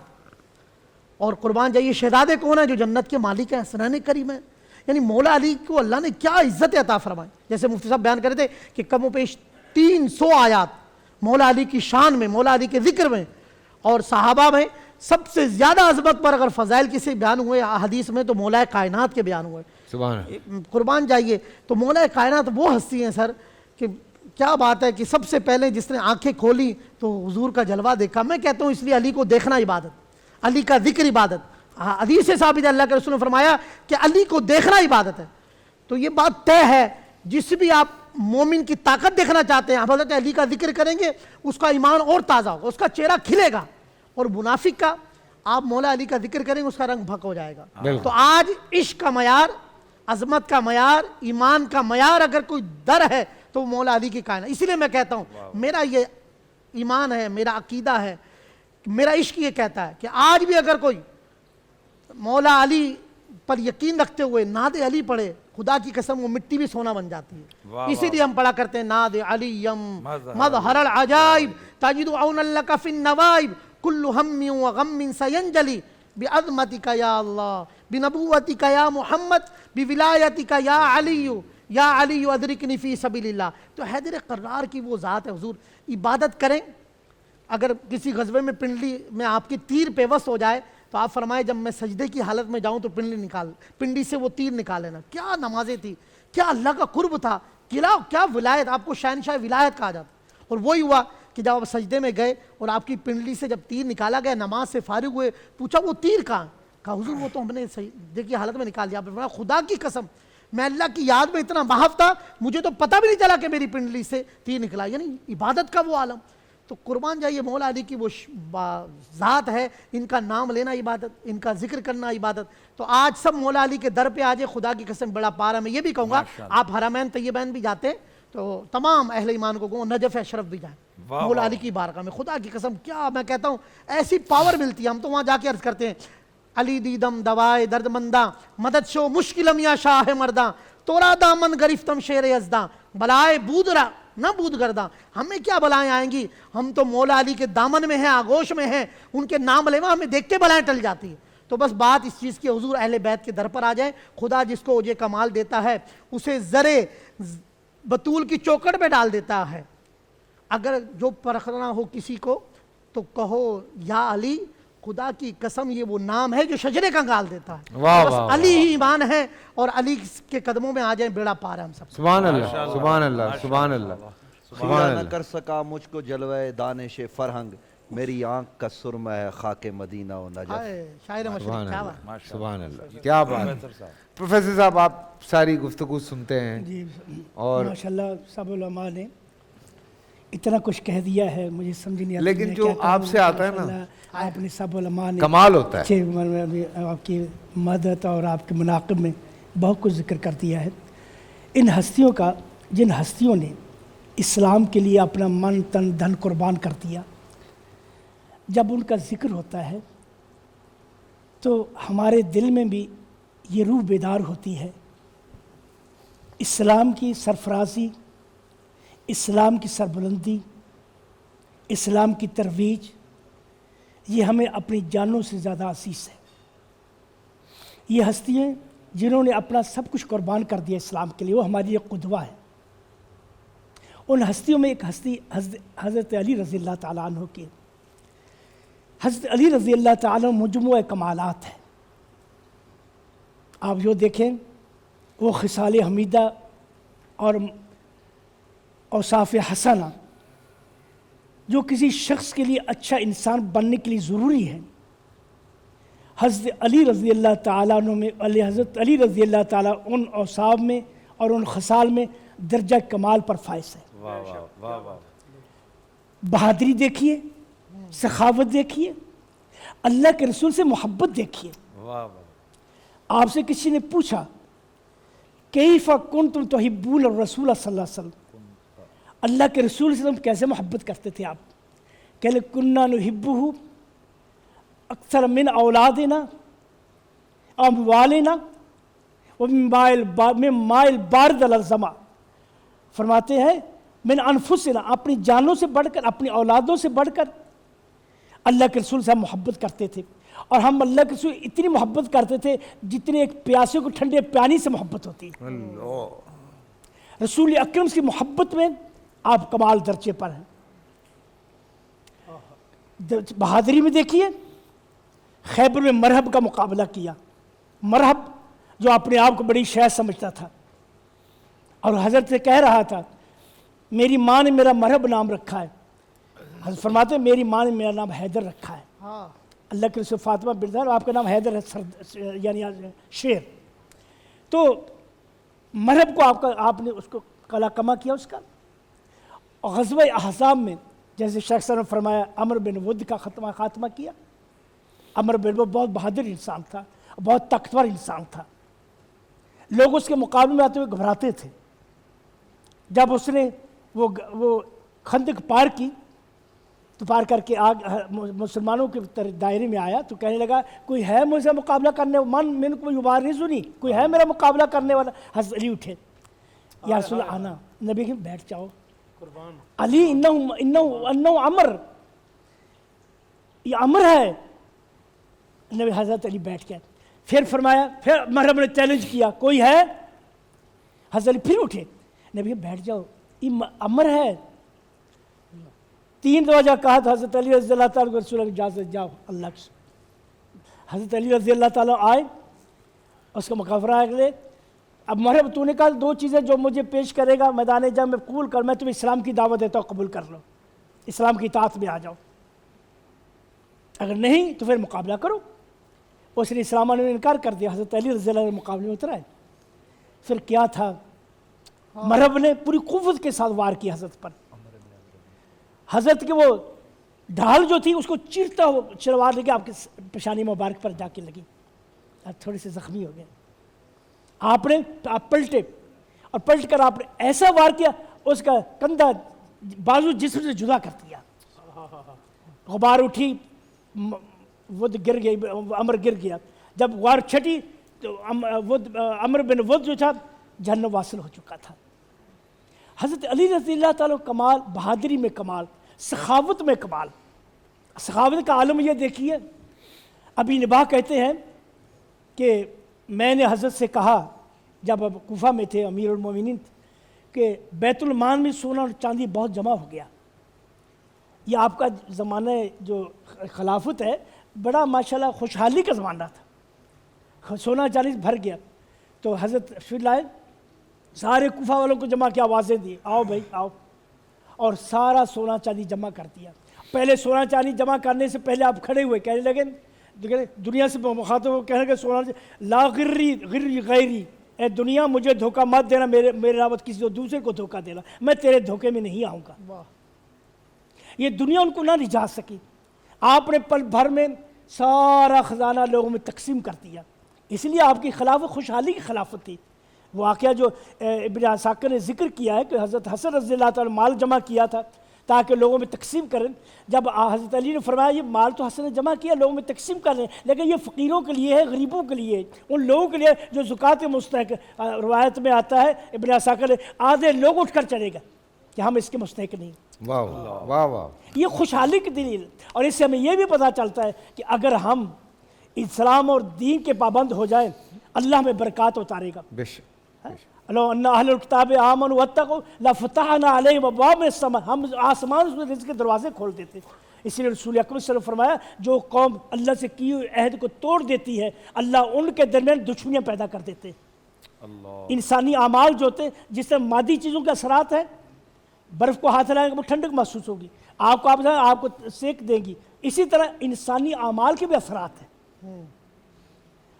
اور قربان جائیے شہزادے کون ہیں جو جنت کے مالک ہیں، حسنین کریم ہیں۔ یعنی مولا علی کو اللہ نے کیا عزت عطا فرمائی۔ جیسے مفتی صاحب بیان کر رہے تھے کہ کم و بیش 300 آیات مولا علی کی شان میں، مولا علی کے ذکر میں اور صحابہ میں سب سے زیادہ عظمت پر اگر فضائل کسی بیان ہوئے حدیث میں تو مولا کائنات کے بیان ہوئے۔ سبحان اللہ۔ قربان جائیے تو مولا کائنات وہ ہستی ہیں سر کہ کیا بات ہے کہ سب سے پہلے جس نے آنکھیں کھولی تو حضور کا جلوہ دیکھا۔ میں کہتا ہوں اس لیے علی کو دیکھنا عبادت، علی کا ذکر عبادت۔ حدیث سے ثابت ہے اللہ کے رسول نے فرمایا کہ علی کو دیکھنا عبادت ہے۔ تو یہ بات طے ہے، جس بھی آپ مومن کی طاقت دیکھنا چاہتے ہیں حضرت علی کا ذکر کریں گے اس کا ایمان اور تازہ ہوگا، اس کا چہرہ کھلے گا، اور منافق کا آپ مولا علی کا ذکر کریں گے اس کا رنگ بھک ہو جائے گا۔ تو آج عشق کا معیار، عظمت کا معیار، ایمان کا معیار اگر کوئی در ہے تو مولا علی کی کائنات۔ اسی لیے میں کہتا ہوں میرا یہ ایمان ہے، میرا عقیدہ ہے، میرا عشق یہ کہتا ہے کہ آج بھی اگر کوئی مولا علی پر یقین رکھتے ہوئے نعت علی پڑھے، خدا کی قسم وہ مٹی بھی سونا بن جاتی ہے۔ اسی لیے ہم پڑھا کرتے ہیں نعت علی مظہر العجائب تجد عون لک فی النوائب کل ہم و غم سینجلی بعظمتک یا اللہ، بنبوتک یا محمد، بولایتک یا علی ادرکنی فی سبیل اللہ۔ تو حیدر قرار کی وہ ذات ہے حضور، عبادت کریں۔ اگر کسی غزوے میں پنڈلی میں آپ کی تیر پیوست ہو جائے تو آپ فرمائے جب میں سجدے کی حالت میں جاؤں تو پنڈلی سے وہ تیر نکال لینا۔ کیا نمازیں تھی، کیا اللہ کا قرب تھا، کیا ولایت، آپ کو شہنشاہ ولایت کہا جاتا۔ اور وہی ہوا کہ جب آپ سجدے میں گئے اور آپ کی پنڈلی سے جب تیر نکالا گیا، نماز سے فارغ ہوئے، پوچھا وہ تیر کہاں؟ کہا حضور وہ تو ہم نے سجدے کی حالت میں نکال دیا۔ آپ نے فرمایا خدا کی قسم میں اللہ کی یاد میں اتنا محو تھا مجھے تو پتہ بھی نہیں چلا کہ میری پنڈلی سے تیر نکلا۔ یعنی عبادت کا وہ عالم۔ تو قربان جائیے مولا علی کی وہ ذات ہے، ان کا نام لینا عبادت، ان کا ذکر کرنا عبادت۔ تو آج سب مولا علی کے در پہ آ جائے، خدا کی قسم بڑا پارا۔ میں یہ بھی کہوں گا آپ حرمین طیبین بھی جاتے تو تمام اہل ایمان کو کہوں نجف اشرف بھی جائیں مولا علی کی بارگاہ میں۔ خدا کی قسم کیا میں کہتا ہوں ایسی پاور ملتی ہے۔ ہم تو وہاں جا کے عرض کرتے ہیں علی دیدم دوائے درد منداں، مدد شو مشکلم یا شاہ مرداں، تورا دامن گرفتم شیر یزداں، بلائے بودرا نہ بود گرداں۔ ہمیں کیا بلائیں آئیں گی، ہم تو مولا علی کے دامن میں ہیں، آغوش میں ہیں، ان کے نام لیوا ہمیں دیکھ کے بلائیں ٹل جاتی ہیں۔ تو بس بات اس چیز کی حضور اہل بیت کے در پر آ جائیں۔ خدا جس کو اوجے کمال دیتا ہے اسے زرے بطول کی چوکڑ پہ ڈال دیتا ہے۔ اگر جو پرکھنا ہو کسی کو تو کہو یا علی، خدا کی قسم یہ وہ نام ہے جو شجرے کا گال دیتا ہے۔ بس علی ہی ایمان ہے اور علی کے قدموں میں آ جائیں، بیڑا پار ہے ہم سب۔ سبحان اللہ سبحان اللہ سبحان اللہ۔ خدا نہ کر سکا مجھ کو جلوہ دانش فرہنگ، میری آنکھ کا سرمہ ہے خاک مدینہ و نجف۔ شاعر مشرق کیا بات۔ سبحان اللہ، کیا بات۔ پروفیسر صاحب آپ ساری گفتگو سنتے ہیں جی اور ماشاءاللہ سب علماء نے اتنا کچھ کہہ دیا ہے، مجھے سمجھ نہیں آتا لیکن میں جو کیا کہوں۔ آپ سے آتا ہے نا ماشاءاللہ آپ نے سب علماء نے کمال ہوتا ہے۔ اچھے آپ کی مدد اور آپ کے مناقب میں بہت کچھ ذکر کر دیا ہے۔ ان ہستیوں کا، جن ہستیوں نے اسلام کے لیے اپنا من تن دھن قربان کر دیا، جب ان کا ذکر ہوتا ہے تو ہمارے دل میں بھی یہ روح بیدار ہوتی ہے۔ اسلام کی سرفرازی، اسلام کی سربلندی، اسلام کی ترویج، یہ ہمیں اپنی جانوں سے زیادہ عزیز ہے۔ یہ ہستیاں جنہوں نے اپنا سب کچھ قربان کر دیا اسلام کے لیے، وہ ہماری ایک قدوہ ہے۔ ان ہستیوں میں ایک ہستی حضرت علی رضی اللہ تعالیٰ عنہ کی۔ حضرت علی رضی اللہ تعالیٰ مجموعہ کمالات ہے۔ آپ جو دیکھیں وہ خصال حمیدہ اور اوصاف حسنہ جو کسی شخص کے لیے اچھا انسان بننے کے لیے ضروری ہے، حضرت علی رضی اللہ تعالیٰ عنہ میں حضرت علی رضی اللہ تعالیٰ ان اوصاف میں اور ان خصال میں درجہ کمال پر فائز ہے۔ بہادری دیکھیے، سخاوت دیکھیے، اللہ کے رسول سے محبت دیکھیے۔ آپ سے کسی نے پوچھا کیف کنتم تحبون الرسول صلی اللہ علیہ وسلم، اللہ کے رسول سے تم کیسے محبت کرتے تھے؟ آپ کہ کننا نحبہ اکثر من اولادنا اموالنا ومن ماء البارد علی الظما، فرماتے ہیں من انفسنا، اپنی جانوں سے بڑھ کر، اپنی اولادوں سے بڑھ کر اللہ کے رسول سے ہم محبت کرتے تھے۔ اور ہم اللہ کے رسول اتنی محبت کرتے تھے جتنے ایک پیاسے کو ٹھنڈے پانی سے محبت ہوتی ہے۔ رسول اکرم کی محبت میں آپ کمال درجے پر ہیں۔ بہادری میں دیکھیے، خیبر میں مرحب کا مقابلہ کیا۔ مرحب جو اپنے آپ کو بڑی شے سمجھتا تھا اور حضرت سے کہہ رہا تھا میری ماں نے میرا مرحب نام رکھا ہے، حضرت فرماتے ہیں میری ماں نے میرا نام حیدر رکھا ہے۔ اللہ کے رسول فاطمہ بردار آپ کا نام حیدر ہے، یعنی شیر۔ تو مرحب کو آپ نے اس کو کلا کما کیا اس کا۔ غزوہ احزاب میں جیسے شیخ صاحب نے فرمایا عمر بن ود کا خاتمہ کیا۔ عمر بن ود بہت بہادر انسان تھا، بہت طاقتور انسان تھا، لوگ اس کے مقابلے میں آتے ہوئے گھبراتے تھے۔ جب اس نے وہ خندق پار کی تو پار کر کے مسلمانوں کے دائرے میں آیا تو کہنے لگا کوئی ہے مجھے مقابلہ کرنے من کو یبارزنی، کوئی ہے میرا مقابلہ کرنے والا؟ حضرت علی اٹھے، یا رسول اللہ آنا، نبی کہ بیٹھ جاؤ۔ علی انہو عمر، یہ عمر ہے، نبی حضرت علی بیٹھ گئے. پھر فرمایا, پھر مرحب نے چیلنج کیا, کوئی ہے؟ حضرت علی پھر اٹھے, نبی بیٹھ جاؤ, یہ امر ہے. 3 دفعہ کہا تو حضرت علی رضی اللہ تعالیٰ کو رسول اللہ اجازت, جاؤ اللہ کی. حضرت علی رضی اللہ تعالیٰ آئے, اس کا مقابلہ کرے. اب مرحب تو نے کہا 2 چیزیں جو مجھے پیش کرے گا میدان جنگ میں قبول کر, میں تمہیں اسلام کی دعوت دیتا ہوں, قبول کر لو, اسلام کی اطاعت میں آ جاؤ, اگر نہیں تو پھر مقابلہ کرو. اس نے اسلام نے انکار کر دیا. حضرت علی رضی اللہ عنہ مقابلے میں اترائے. پھر کیا تھا, مرحب نے پوری قوت کے ساتھ وار کیا حضرت پر. حضرت کے وہ ڈھال جو تھی اس کو چیرتا ہو چلوار لے کے آپ کے پیشانی مبارک پر جا کے لگی, آپ تھوڑے سے زخمی ہو گئے. آپ پلٹے, اور پلٹ کر آپ نے ایسا وار کیا اس کا کندھا بازو جسم سے جدا کر دیا. غبار اٹھی, ود گر گئی, عمر گر گیا. جب وار چھٹی تو عمر بن ود جو تھا جہنم واصل ہو چکا تھا. حضرت علی رضی اللہ تعالیٰ کمال, بہادری میں کمال, سخاوت میں کمال. سخاوت کا عالم یہ دیکھیے, ابی نباہ کہتے ہیں کہ میں نے حضرت سے کہا جب اب کوفہ میں تھے, امیر المومنین تھے, کہ بیت المال میں سونا اور چاندی بہت جمع ہو گیا. یہ آپ کا زمانہ جو خلافت ہے بڑا ماشاءاللہ خوشحالی کا زمانہ تھا, سونا چاندی بھر گیا. تو حضرت فر لائے, سارے کوفہ والوں کو جمع کیا, آوازیں دی, آؤ بھائی آؤ, اور سارا سونا چاندی جمع کر دیا. پہلے سونا چاندی جمع کرنے سے پہلے آپ کھڑے ہوئے کہنے لگے, دنیا سے مخاطب ہو کہنے لگے سونا لا غری غیری, اے دنیا مجھے دھوکہ مت دینا, میرے علاوہ کسی دوسرے کو دھوکہ دینا, میں تیرے دھوکے میں نہیں آؤں گا. یہ دنیا ان کو نہ رجا سکی. آپ نے پل بھر میں سارا خزانہ لوگوں میں تقسیم کر دیا. اس لیے آپ کی خلافت خوشحالی کی خلافت تھی. واقعہ جو ابن عساکر نے ذکر کیا ہے کہ حضرت حسن رضی اللہ تعالیٰ مال جمع کیا تھا تاکہ لوگوں میں تقسیم کریں. جب حضرت علی نے فرمایا یہ مال تو حسن نے جمع کیا, لوگوں میں تقسیم کر رہے ہیں, لیکن یہ فقیروں کے لیے ہے, غریبوں کے لیے, ان لوگوں کے لیے جو زکوٰۃ مستحق. روایت میں آتا ہے ابن عساکر نے آدھے لوگ اٹھ کر چلے گا کہ ہم اس کے مستحق نہیں. واہ واہ واہ, یہ خوشحالی کی دلیل. اور اس سے ہمیں یہ بھی پتہ چلتا ہے کہ اگر ہم اسلام اور دین کے پابند ہو جائیں اللہ ہمیں برکات اتارے گا. بے شک. لو ان اہل الکتاب آمنوا واتقوا لفتحنا علیہم ابواب من السماء, ہم آسمان سے رزق کے دروازے کھول دیتے. اسی لیے رسول اکرم صلی اللہ علیہ وسلم فرمایا جو قوم اللہ سے کی ہوئی عہد کو توڑ دیتی ہے اللہ ان کے درمیان دشمنیاں پیدا کر دیتے. انسانی اعمال جو ہوتے جس سے مادی چیزوں کے اثرات ہیں, برف کو ہاتھ لگائیں گے وہ ٹھنڈک محسوس ہوگی, آپ کو سیک دیں گی, اسی طرح انسانی اعمال کے بھی اثرات ہیں.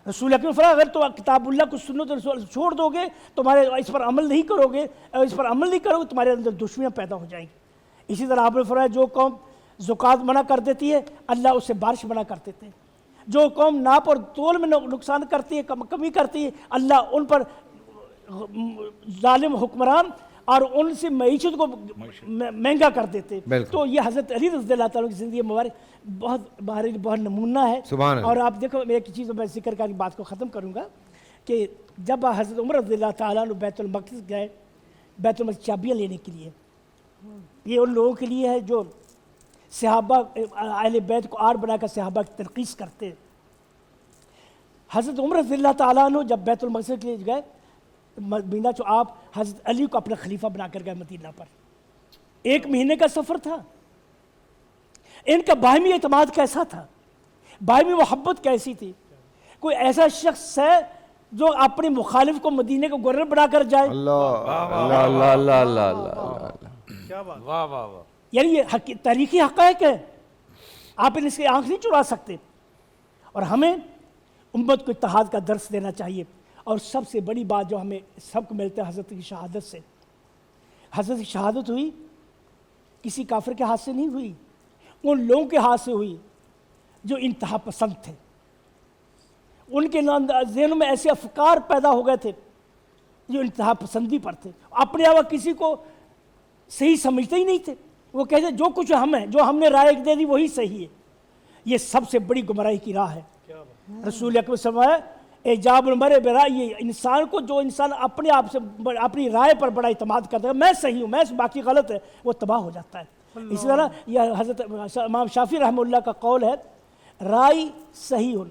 رسول اکرم فرمایا اگر تو کتاب اللہ کو سنت رسول چھوڑ دو گے, تمہارے اس پر عمل نہیں کرو گے, تمہارے اندر دشمنیاں پیدا ہو جائیں گی. اسی طرح آپ نے فرمایا جو قوم زکوٰۃ منع کر دیتی ہے اللہ اس سے بارش منع کر دیتے ہیں. جو قوم ناپ اور تول میں نقصان کرتی ہے, کمی کرتی ہے, اللہ ان پر ظالم حکمران اور ان سے معیشت کو مہنگا کر دیتے. تو یہ حضرت علی رضی اللہ تعالیٰ کی زندگی مبارک بہت نمونہ ہے. اور آپ دیکھو میں ایک چیز میں ذکر کر کے بات کو ختم کروں گا کہ جب حضرت عمر رضی اللہ تعالیٰ عنہ بیت المقدس گئے, بیت المقدس چابیاں لینے کے لیے, یہ ان لوگوں کے لیے ہے جو صحابہ اہل بیت کو آڑ بنا کر صحابہ کی تنقید کرتے ہیں. حضرت عمر رضی اللہ تعالیٰ عنہ جب بیت المقدس کے لیے گئے مدینہ, جو آپ حضرت علی کو اپنا خلیفہ بنا کر گئے مدینہ پر, 1 مہینے کا سفر تھا. ان کا باہمی اعتماد کیسا تھا, باہمی محبت کیسی تھی. کوئی ایسا شخص ہے جو اپنے مخالف کو مدینہ کو گورنر بنا کر جائے. یعنی یہ تاریخی حقائق ہے, آپ ان سے آنکھ نہیں چرا سکتے. اور ہمیں امت کو اتحاد کا درس دینا چاہیے. اور سب سے بڑی بات جو ہمیں سب کو ملتا ہے حضرت کی شہادت سے. حضرت کی شہادت ہوئی کسی کافر کے ہاتھ سے نہیں ہوئی, ان لوگوں کے ہاتھ سے ہوئی جو انتہا پسند تھے. ان کے ذہنوں میں ایسے افکار پیدا ہو گئے تھے جو انتہا پسندی پر تھے, اپنے علاوہ کسی کو صحیح سمجھتے ہی نہیں تھے. وہ کہتے جو کچھ ہم ہیں, جو ہم نے رائے دے دی وہی صحیح ہے. یہ سب سے بڑی گمراہی کی راہ ہے. رسول اکرم صلی اللہ علیہ وسلم ایجاب المرء برائے, یہ انسان کو جو انسان اپنے آپ سے اپنی رائے پر بڑا اعتماد کرتا ہے, میں صحیح ہوں, میں باقی غلط ہے, وہ تباہ ہو جاتا ہے. اسی طرح یہ حضرت امام شافعی رحمہ اللہ کا قول ہے, رائے صحیح ہوں